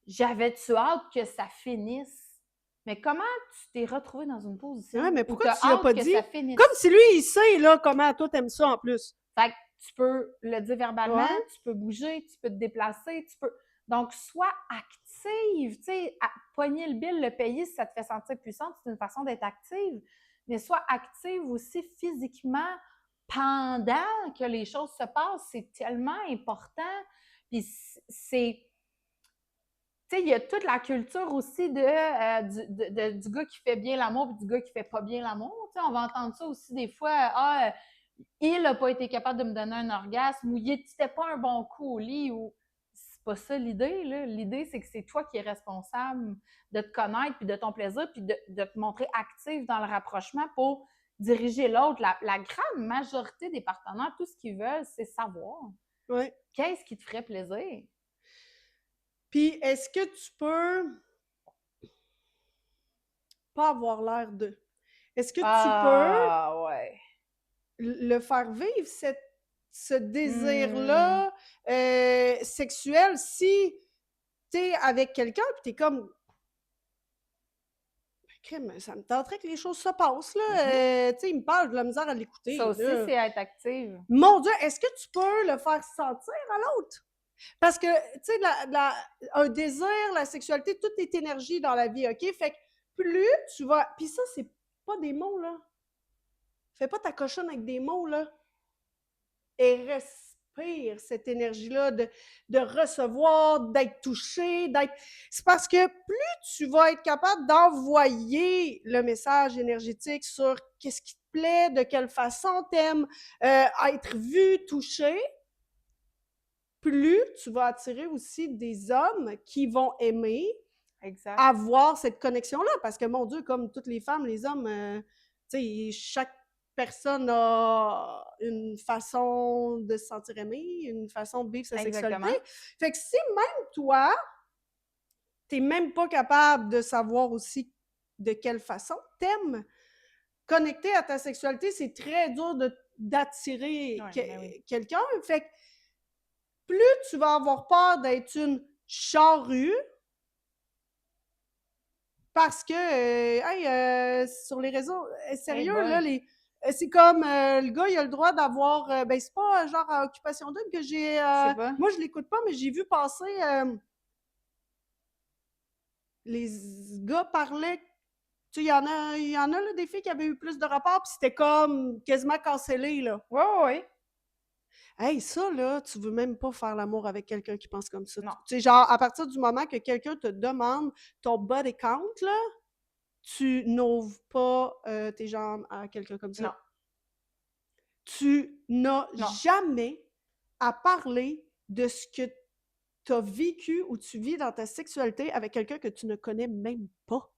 j'avais-tu hâte que ça finisse? Mais comment tu t'es retrouvé dans une position mais pourquoi tu l'as pas dit? Ça finisse? Comme si lui, il sait, là, comment toi t'aimes ça en plus. Fait que tu peux le dire verbalement, tu peux bouger, tu peux te déplacer, tu peux... Donc, sois active, tu sais, pogner le bill, le payer si ça te fait sentir puissante, c'est une façon d'être active, mais sois active aussi physiquement pendant que les choses se passent, c'est tellement important. Puis c'est... Tu sais, il y a toute la culture aussi du gars qui fait bien l'amour et du gars qui fait pas bien l'amour. Tu sais, on va entendre ça aussi des fois, il n'a pas été capable de me donner un orgasme ou c'était pas un bon coup au lit ou c'est pas ça l'idée, là. L'idée, c'est que c'est toi qui es responsable de te connaître puis de ton plaisir puis de te montrer active dans le rapprochement pour diriger l'autre. La grande majorité des partenaires, tout ce qu'ils veulent, c'est savoir qu'est-ce qui te ferait plaisir. Puis, est-ce que tu peux pas avoir l'air de? Est-ce que tu peux ouais. le faire vivre, ce désir-là sexuel, si t'es avec quelqu'un puis t'es comme crime, ça me tenterait que les choses se passent, là. Tu sais, il me parle de la misère à l'écouter. Ça aussi, là. c'est être active. Mon Dieu, est-ce que tu peux le faire sentir à l'autre? Parce que, tu sais, un désir, la sexualité, tout est énergie dans la vie, OK? Fait que plus tu vas... Puis ça, c'est pas des mots, là. Fais pas ta cochonne avec des mots, là. Et respire cette énergie-là de recevoir, d'être touché, d'être... C'est parce que plus tu vas être capable d'envoyer le message énergétique sur qu'est-ce qui te plaît, de quelle façon t'aimes être vu, touché, plus tu vas attirer aussi des hommes qui vont aimer avoir cette connexion-là. Parce que, mon Dieu, comme toutes les femmes, les hommes, tu sais, chaque personne a une façon de se sentir aimée, une façon de vivre sa sexualité. Fait que si même toi, t'es même pas capable de savoir aussi de quelle façon t'aimes, connecter à ta sexualité, c'est très dur d'attirer quelqu'un. Fait que plus tu vas avoir peur d'être une charrue, parce que, sur les réseaux, sérieux, là, c'est comme le gars, il a le droit d'avoir. Ben, c'est pas genre à Occupation Double que j'ai. Moi, je l'écoute pas, mais j'ai vu passer. Les gars parlaient. Tu sais, il y en a là, des filles qui avaient eu plus de rapports, puis c'était comme quasiment cancellé, là. Ouais. Hey, ça, là, tu veux même pas faire l'amour avec quelqu'un qui pense comme ça. Non. Tu sais, genre, à partir du moment que quelqu'un te demande ton body count, là, tu n'ouvres pas tes jambes à quelqu'un comme ça. Non. Tu n'as jamais à parler de ce que tu as vécu ou tu vis dans ta sexualité avec quelqu'un que tu ne connais même pas.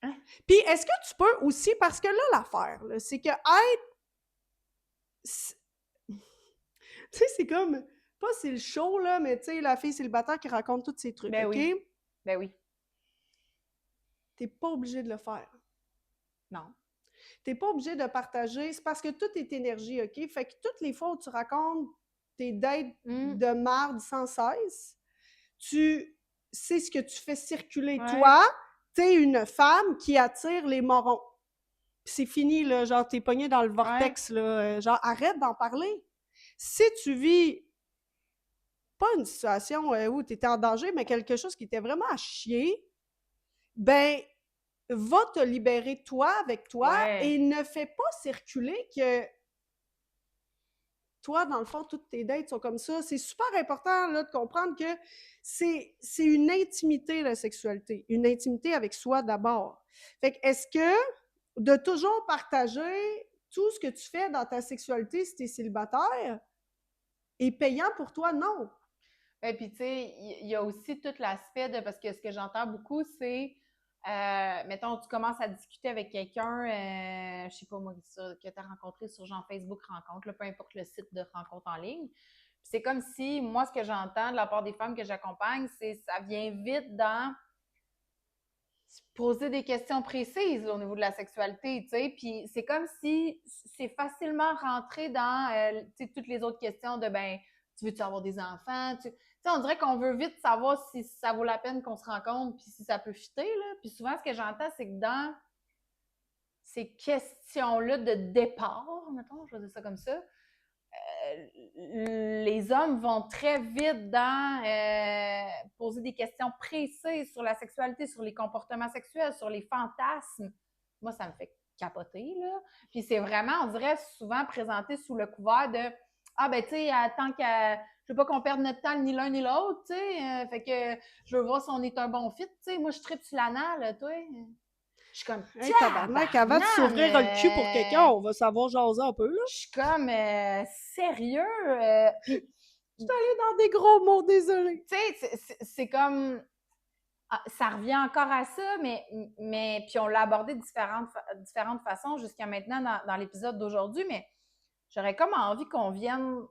Hein? Puis, est-ce que tu peux aussi, parce que là, l'affaire, là, c'est que être... Tu sais, c'est comme... Pas c'est le show, là, mais tu sais, la fille célibataire qui raconte tous ses trucs, OK? Ben oui. T'es pas obligé de le faire. Non. T'es pas obligé de partager. C'est parce que tout est énergie, OK? Fait que toutes les fois où tu racontes tes dates de marde sans cesse, tu sais ce que tu fais circuler. Toi, t'es une femme qui attire les morons. Puis c'est fini, là, genre, t'es pogné dans le vortex, là. Genre, arrête d'en parler. Si tu vis pas une situation où t'étais en danger, mais quelque chose qui était vraiment à chier, ben, va te libérer toi avec toi et ne fais pas circuler que toi, dans le fond, toutes tes dates sont comme ça. C'est super important là, de comprendre que c'est une intimité, la sexualité. Une intimité avec soi d'abord. Fait que est-ce que de toujours partager tout ce que tu fais dans ta sexualité si tu es célibataire est payant pour toi? Non. Et puis, tu sais, il y a aussi tout l'aspect de... Parce que ce que j'entends beaucoup, c'est... mettons, tu commences à discuter avec quelqu'un, je sais pas moi, que tu as rencontré sur genre Facebook Rencontre, là, peu importe le site de rencontre en ligne. Puis c'est comme si, moi, ce que j'entends de la part des femmes que j'accompagne, c'est ça vient vite dans poser des questions précises là, au niveau de la sexualité, tu sais. Puis c'est comme si c'est facilement rentré dans toutes les autres questions de, ben, tu veux-tu avoir des enfants? Tu sais, on dirait qu'on veut vite savoir si ça vaut la peine qu'on se rencontre puis si ça peut fitter, là. Puis souvent, ce que j'entends, c'est que dans ces questions-là de départ, mettons, je vais dire ça comme ça, les hommes vont très vite dans poser des questions précises sur la sexualité, sur les comportements sexuels, sur les fantasmes. Moi, ça me fait capoter, là. Puis c'est vraiment, on dirait, souvent présenté sous le couvert de « Ah, ben, tu sais, tant qu'à... Je veux pas qu'on perde notre temps ni l'un ni l'autre, tu sais. Fait que je veux voir si on est un bon fit, tu sais. Moi, je tripe sur l'anal, toi. Je suis comme, hey, tabarnak, avant de s'ouvrir le cul pour quelqu'un, on va savoir jaser un peu, là. Je suis comme, sérieux? Puis, je suis allée dans des gros mots, désolé. Tu sais, c'est comme, ça revient encore à ça, mais puis on l'a abordé de différentes façons jusqu'à maintenant dans l'épisode d'aujourd'hui, mais j'aurais comme envie qu'on vienne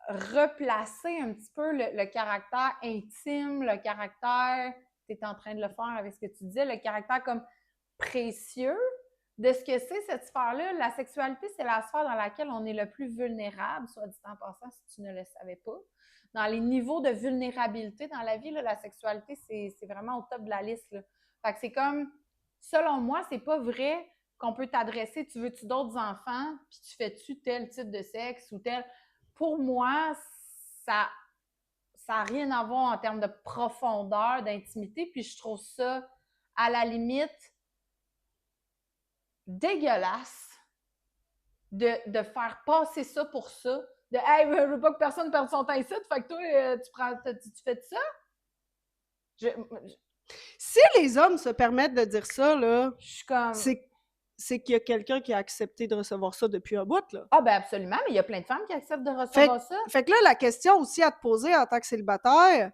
replacer un petit peu le caractère intime, le caractère, tu es en train de le faire avec ce que tu disais, le caractère comme précieux de ce que c'est cette sphère-là. La sexualité, c'est la sphère dans laquelle on est le plus vulnérable, soit dit en passant, si tu ne le savais pas. Dans les niveaux de vulnérabilité dans la vie, là, la sexualité, c'est vraiment au top de la liste. Là. Fait que c'est comme, selon moi, c'est pas vrai qu'on peut t'adresser, tu veux-tu d'autres enfants, puis tu fais-tu tel type de sexe ou tel. Pour moi, ça n'a rien à voir en termes de profondeur, d'intimité, puis je trouve ça, à la limite, dégueulasse de faire passer ça pour ça. De « Hey, je veux pas que personne perde son temps ici, fait que toi, tu fais de ça? » Si les hommes se permettent de dire ça, là, je suis comme... c'est qu'il y a quelqu'un qui a accepté de recevoir ça depuis un bout, là. Ah, ben absolument, mais il y a plein de femmes qui acceptent de recevoir ça. Fait que là, la question aussi à te poser en tant que célibataire,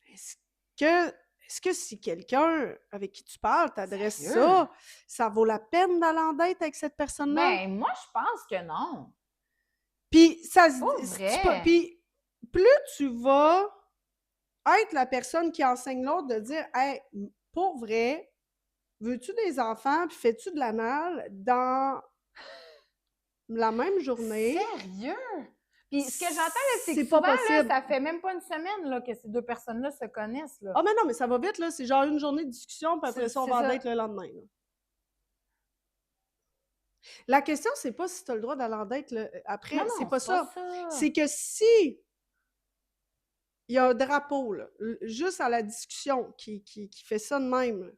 est-ce que si quelqu'un avec qui tu parles t'adresse ça, ça vaut la peine d'aller en date avec cette personne-là? Ben, moi, je pense que non. Puis, ça se... Puis, plus tu vas être la personne qui enseigne l'autre de dire « Hey, pour vrai, veux-tu des enfants, puis fais-tu de l'anal dans la même journée? » Sérieux? Puis ce que j'entends, là, c'est que souvent, là, ça fait même pas une semaine là, que ces deux personnes-là se connaissent. Là. Ah, mais non, mais ça va vite, là. C'est genre une journée de discussion, puis après ça, on va en date le lendemain. Là. La question, c'est pas si tu as le droit d'aller en date après. Non, c'est pas ça. C'est que si il y a un drapeau, là, juste à la discussion, qui fait ça de même, là,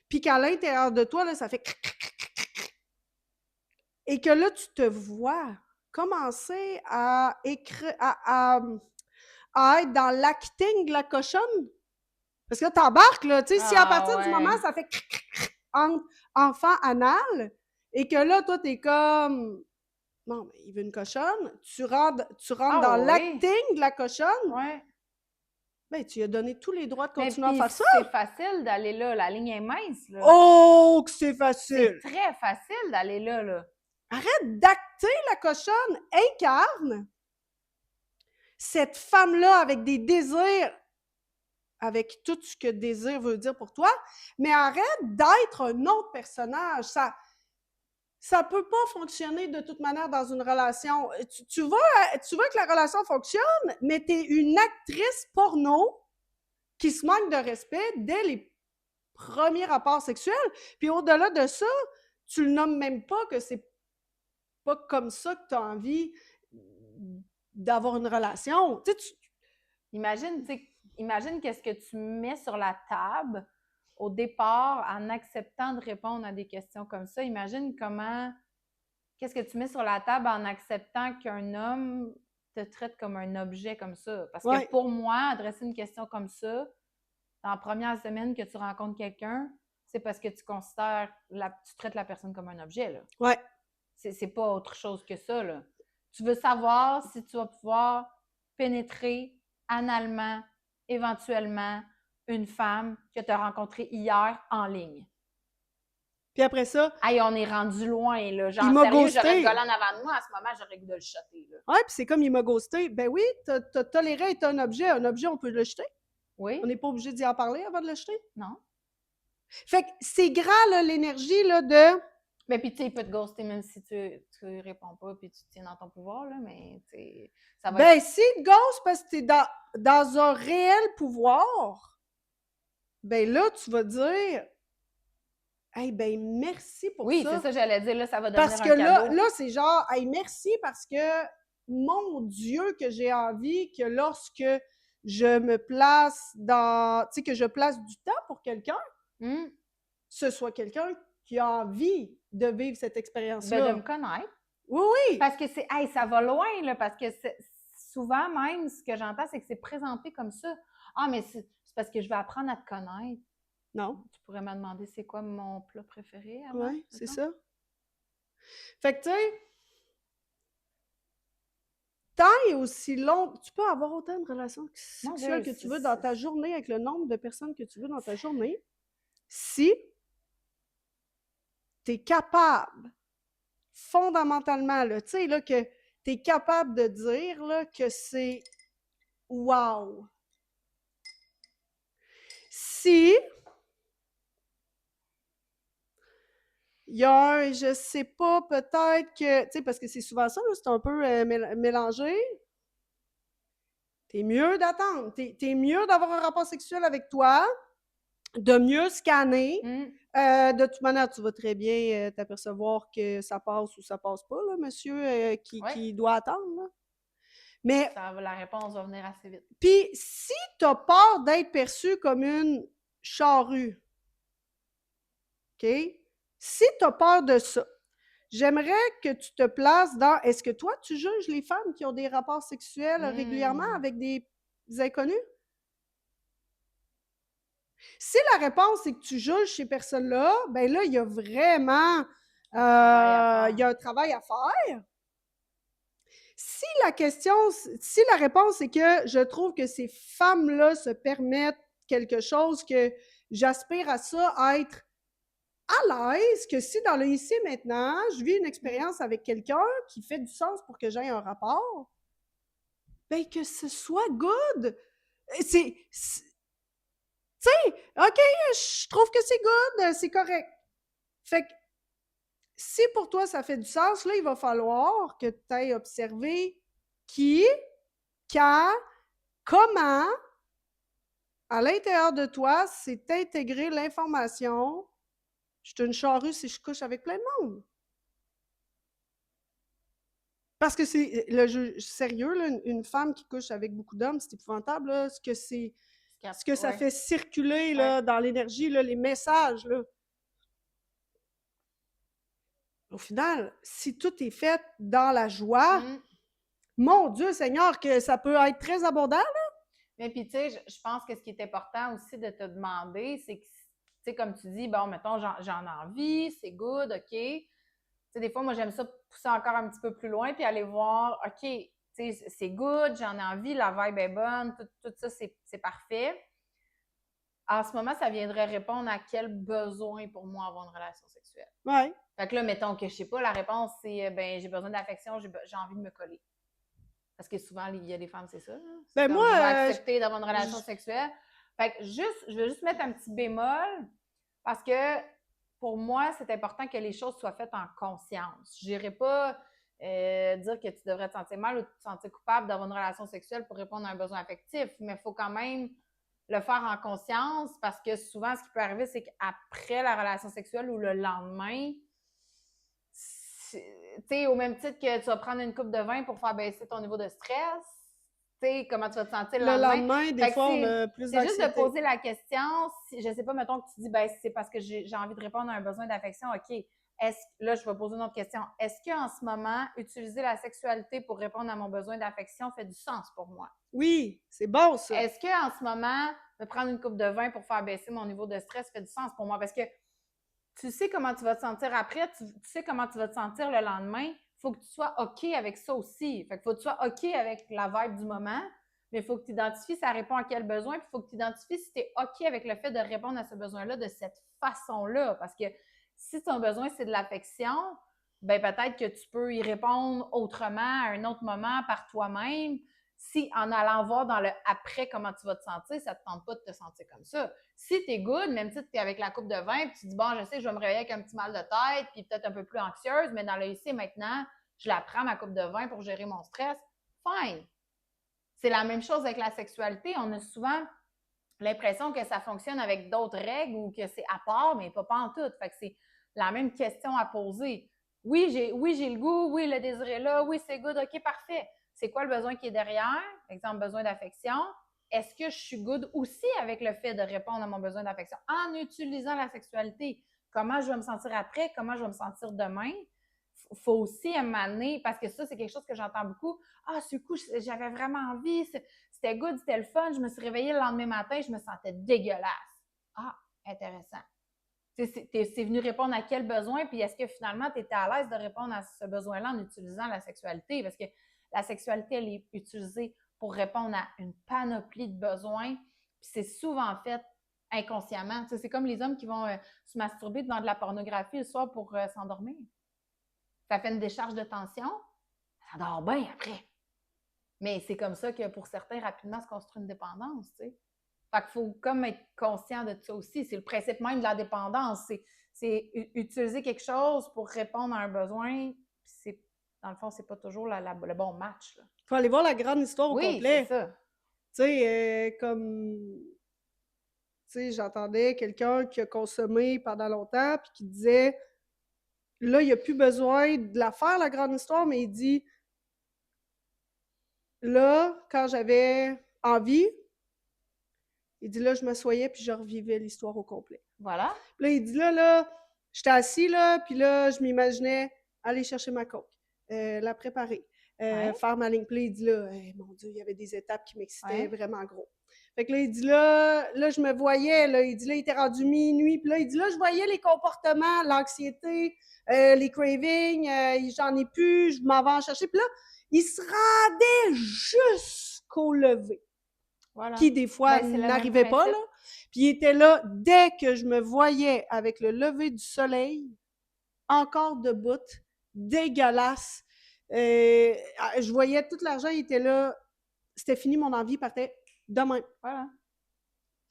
puis qu'à l'intérieur de toi, là, ça fait et que là, tu te vois commencer à écrire, à être dans l'acting de la cochonne. Parce que là, t'embarques, là, tu sais, si à partir du moment, ça fait entre enfant anal, et que là, toi, t'es comme, non, mais il veut une cochonne, tu rentres dans l'acting de la cochonne, ben, tu lui as donné tous les droits de continuer à faire ça. C'est facile d'aller là, la ligne est mince, là. Oh, que c'est facile! C'est très facile d'aller là, là. Arrête d'acter la cochonne, incarne cette femme-là avec des désirs, avec tout ce que désir veut dire pour toi, mais arrête d'être un autre personnage. Ça peut pas fonctionner de toute manière dans une relation. Tu veux que la relation fonctionne, mais tu es une actrice porno qui se manque de respect dès les premiers rapports sexuels. Puis au-delà de ça, tu le nommes même pas que c'est pas comme ça que tu as envie d'avoir une relation. Imagine qu'est-ce que tu mets sur la table au départ en acceptant de répondre à des questions comme ça. Imagine qu'est-ce que tu mets sur la table en acceptant qu'un homme te traite comme un objet comme ça. Parce que pour moi, adresser une question comme ça, dans la première semaine que tu rencontres quelqu'un, c'est parce que tu considères, tu traites la personne comme un objet, là. Ouais. C'est pas autre chose que ça, là. Tu veux savoir si tu vas pouvoir pénétrer analement, éventuellement, une femme que tu as rencontrée hier en ligne. Puis après ça... Hey, on est rendu loin, là. Genre, sérieux, j'aurais le gars en avant de moi. À ce moment, j'aurais goût de le jeter, là. Ouais, puis c'est comme il m'a ghosté. Ben oui, t'as toléré être un objet. Un objet, on peut le jeter. Oui. On n'est pas obligé d'y en parler avant de le jeter. Non. Fait que c'est grand, là, l'énergie, là, de... Mais puis, tu sais, il peut te ghoster même si tu réponds pas puis tu te tiens dans ton pouvoir, là, mais, tu sais, ça va Ben, s'il te ghost parce que t'es dans un réel pouvoir, ben là, tu vas dire... Hey, ben merci pour ça. Oui, c'est ça, j'allais dire, là, ça va devenir un cadeau. Parce que là, c'est genre, hey, merci parce que, mon Dieu, que j'ai envie que lorsque je me place dans... Tu sais, que je place du temps pour quelqu'un, ce soit quelqu'un qui a envie de vivre cette expérience-là. Ben, de me connaître. Oui, oui! Parce que ça va loin, là, parce que souvent même, ce que j'entends, c'est que c'est présenté comme ça. Ah, mais c'est parce que je vais apprendre à te connaître. Non. Tu pourrais me demander c'est quoi mon plat préféré avant? Oui, c'est ça. Fait que, tu sais, tant et aussi long, tu peux avoir autant de relations sexuelles que tu veux dans ta journée, avec le nombre de personnes que tu veux dans ta journée, si tu es capable, fondamentalement, tu sais, là, que tu es capable de dire là, que c'est « wow ». Si il y a un, je sais pas, peut-être que, tu sais, parce que c'est souvent ça, c'est un peu mélangé, t'es mieux d'attendre, t'es mieux d'avoir un rapport sexuel avec toi, de mieux scanner. De toute manière, tu vas très bien t'apercevoir que ça passe ou ça passe pas, là, monsieur qui doit attendre. Là. Mais la réponse va venir assez vite. Puis, si tu as peur d'être perçu comme une charrue, OK? Si tu as peur de ça, j'aimerais que tu te places dans, est-ce que toi, tu juges les femmes qui ont des rapports sexuels régulièrement avec des inconnus? Si la réponse est que tu juges ces personnes-là, ben là, il y a vraiment il y a un travail à faire. Si la réponse est que je trouve que ces femmes-là se permettent quelque chose que j'aspire à ça, à être à l'aise, que si dans le ici et maintenant, je vis une expérience avec quelqu'un qui fait du sens pour que j'aie un rapport, ben que ce soit good. Tu sais, OK, je trouve que c'est good, c'est correct. Fait que si pour toi ça fait du sens, là, il va falloir que tu ailles observer qui, quand, comment, à l'intérieur de toi, c'est intégrer l'information. Je suis une charrue si je couche avec plein de monde. Parce que c'est sérieux, là, une femme qui couche avec beaucoup d'hommes, c'est épouvantable, là, ce que ça fait circuler là, dans l'énergie, là, les messages. Là. Au final, si tout est fait dans la joie, mon Dieu Seigneur, que ça peut être très abondant. Là. Mais puis, tu sais, je pense que ce qui est important aussi de te demander, c'est que, tu sais, comme tu dis, bon, mettons, j'en ai envie, c'est good, OK. Tu sais, des fois, moi, j'aime ça pousser encore un petit peu plus loin puis aller voir, OK, tu sais, c'est good, j'en ai envie, la vibe est bonne, tout ça, c'est parfait. En ce moment, ça viendrait répondre à quel besoin pour moi avoir une relation sexuelle. Ouais. Fait que là, mettons que, je sais pas, la réponse, c'est, ben, j'ai besoin d'affection, j'ai envie de me coller. Parce que souvent, il y a des femmes, c'est ça. Ben moi, je vais accepter d'avoir une relation sexuelle. Fait que je veux juste mettre un petit bémol parce que pour moi, c'est important que les choses soient faites en conscience. Je n'irai pas dire que tu devrais te sentir mal ou te sentir coupable d'avoir une relation sexuelle pour répondre à un besoin affectif, mais il faut quand même le faire en conscience parce que souvent, ce qui peut arriver, c'est qu'après la relation sexuelle ou le lendemain, tu sais, au même titre que tu vas prendre une coupe de vin pour faire baisser ton niveau de stress, tu sais, comment tu vas te sentir le lendemain. Des fois, on a plus d'anxiété. C'est juste de poser la question, si, je sais pas, mettons que tu dis, ben c'est parce que j'ai envie de répondre à un besoin d'affection, OK. Là, je vais poser une autre question. Est-ce qu'en ce moment, utiliser la sexualité pour répondre à mon besoin d'affection fait du sens pour moi? Oui, c'est bon, ça. Est-ce qu'en ce moment, me prendre une coupe de vin pour faire baisser mon niveau de stress fait du sens pour moi? Parce que tu sais comment tu vas te sentir après, tu sais comment tu vas te sentir le lendemain. Il faut que tu sois OK avec ça aussi. Fait qu'il faut que tu sois OK avec la vibe du moment, mais il faut que tu identifies ça répond à quel besoin, puis il faut que tu identifies si tu es OK avec le fait de répondre à ce besoin-là de cette façon-là. Parce que si ton besoin, c'est de l'affection, ben peut-être que tu peux y répondre autrement, à un autre moment, par toi-même. Si en allant voir dans le après comment tu vas te sentir, ça ne te tente pas de te sentir comme ça. Si tu es good, même si tu es avec la coupe de vin, puis tu dis, bon, je sais que je vais me réveiller avec un petit mal de tête, puis peut-être un peu plus anxieuse, mais dans le ici et maintenant, je la prends, ma coupe de vin, pour gérer mon stress. Fine. C'est la même chose avec la sexualité. On a souvent l'impression que ça fonctionne avec d'autres règles ou que c'est à part, mais pas en tout. Fait que c'est la même question à poser. Oui, j'ai le goût, oui, le désir est là, oui, c'est good, OK, parfait. C'est quoi le besoin qui est derrière? Exemple, besoin d'affection. Est-ce que je suis good aussi avec le fait de répondre à mon besoin d'affection en utilisant la sexualité? Comment je vais me sentir après? Comment je vais me sentir demain? Il faut aussi amener, parce que ça, c'est quelque chose que j'entends beaucoup. Ah, ce coup, j'avais vraiment envie, c'était good, c'était le fun. Je me suis réveillée le lendemain matin, je me sentais dégueulasse. Ah, intéressant. C'est venu répondre à quel besoin, puis est-ce que finalement, tu étais à l'aise de répondre à ce besoin-là en utilisant la sexualité? Parce que la sexualité, elle est utilisée pour répondre à une panoplie de besoins, puis c'est souvent fait inconsciemment. Tu sais, c'est comme les hommes qui vont se masturber devant de la pornographie le soir pour s'endormir. Ça fait une décharge de tension, ça dort bien après. Mais c'est comme ça que pour certains, rapidement, se construit une dépendance, tu sais. Fait qu'il faut comme être conscient de ça aussi. C'est le principe même de la dépendance. C'est utiliser quelque chose pour répondre à un besoin. Puis dans le fond, c'est pas toujours le bon match. Il faut aller voir la grande histoire au complet. Oui, c'est ça. Tu sais, comme... Tu sais, j'entendais quelqu'un qui a consommé pendant longtemps puis qui disait, là, il n'y a plus besoin de la faire, la grande histoire, mais il dit, là, quand j'avais envie, il dit, là, je m'assoyais puis je revivais l'histoire au complet. Voilà. Puis là, il dit, là, j'étais assis, là, puis là, je m'imaginais aller chercher ma coke, la préparer, faire ma ligne. Puis là, il dit, là, mon Dieu, il y avait des étapes qui m'excitaient vraiment gros. Fait que là, il dit, là, je me voyais, là, il dit, là, il était rendu minuit, puis là, il dit, là, je voyais les comportements, l'anxiété, les cravings, j'en ai plus, je m'en vais en chercher. Puis là, il se rendait jusqu'au lever. Voilà. Qui, des fois, n'arrivait pas, là. Puis il était là, dès que je me voyais avec le lever du soleil, encore debout, dégueulasse. Je voyais tout l'argent, il était là. C'était fini, mon envie partait demain. Voilà.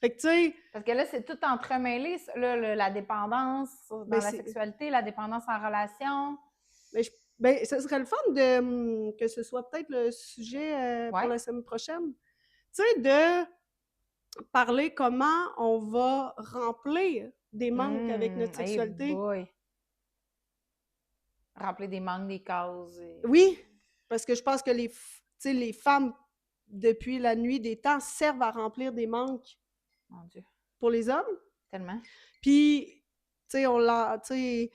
Fait que, tu sais... Parce que là, c'est tout entremêlé, là, la dépendance dans la sexualité, la dépendance en relation. Ben, ce serait le fun que ce soit peut-être le sujet pour la semaine prochaine. Tu sais, de parler comment on va remplir des manques avec notre sexualité. Hey boy. Remplir des manques, des cases. Oui, parce que je pense que les femmes, depuis la nuit des temps, servent à remplir des manques. Mon Dieu. Pour les hommes. Tellement. Puis, tu sais,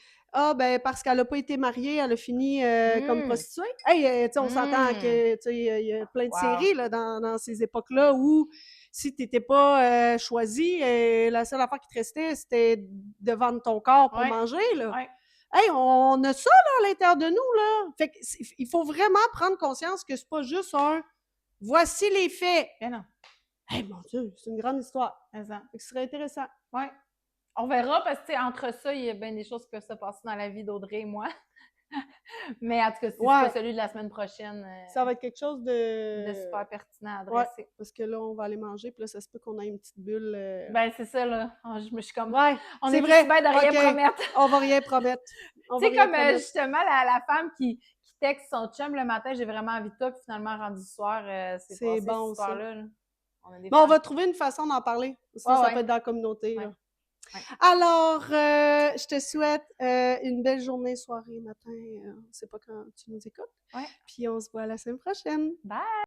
ben, parce qu'elle n'a pas été mariée, elle a fini comme prostituée. Hey, tu sais, on s'entend que, tu sais, il y a plein de séries, là, dans ces époques-là où si tu n'étais pas choisi, la seule affaire qui te restait, c'était de vendre ton corps pour manger, là. Ouais. Hey, on a ça, là, à l'intérieur de nous, là. Fait qu'il faut vraiment prendre conscience que c'est pas juste un « voici les faits ». Mais non. Hey, mon Dieu, c'est une grande histoire. Ce serait intéressant. Oui. On verra, parce que entre ça, il y a bien des choses qui peuvent se passer dans la vie d'Audrey et moi. Mais en tout cas, c'est pas celui de la semaine prochaine. Ça va être quelque chose de super pertinent à adresser. Ouais, parce que là, on va aller manger, puis là, ça se peut qu'on ait une petite bulle. Ben, c'est ça, là. Je me suis comme... Ouais, on est vrai bien de rien promettre. On va rien promettre. Tu sais, comme justement la femme qui texte son chum le matin, j'ai vraiment envie de toi, puis finalement, rendu ce soir, c'est bon, cette histoire-là. On va trouver une façon d'en parler. Ça peut être dans la communauté. Là. Ouais. Alors, je te souhaite une belle journée, soirée, matin. On ne sait pas quand tu nous écoutes. Ouais. Puis on se voit la semaine prochaine. Bye!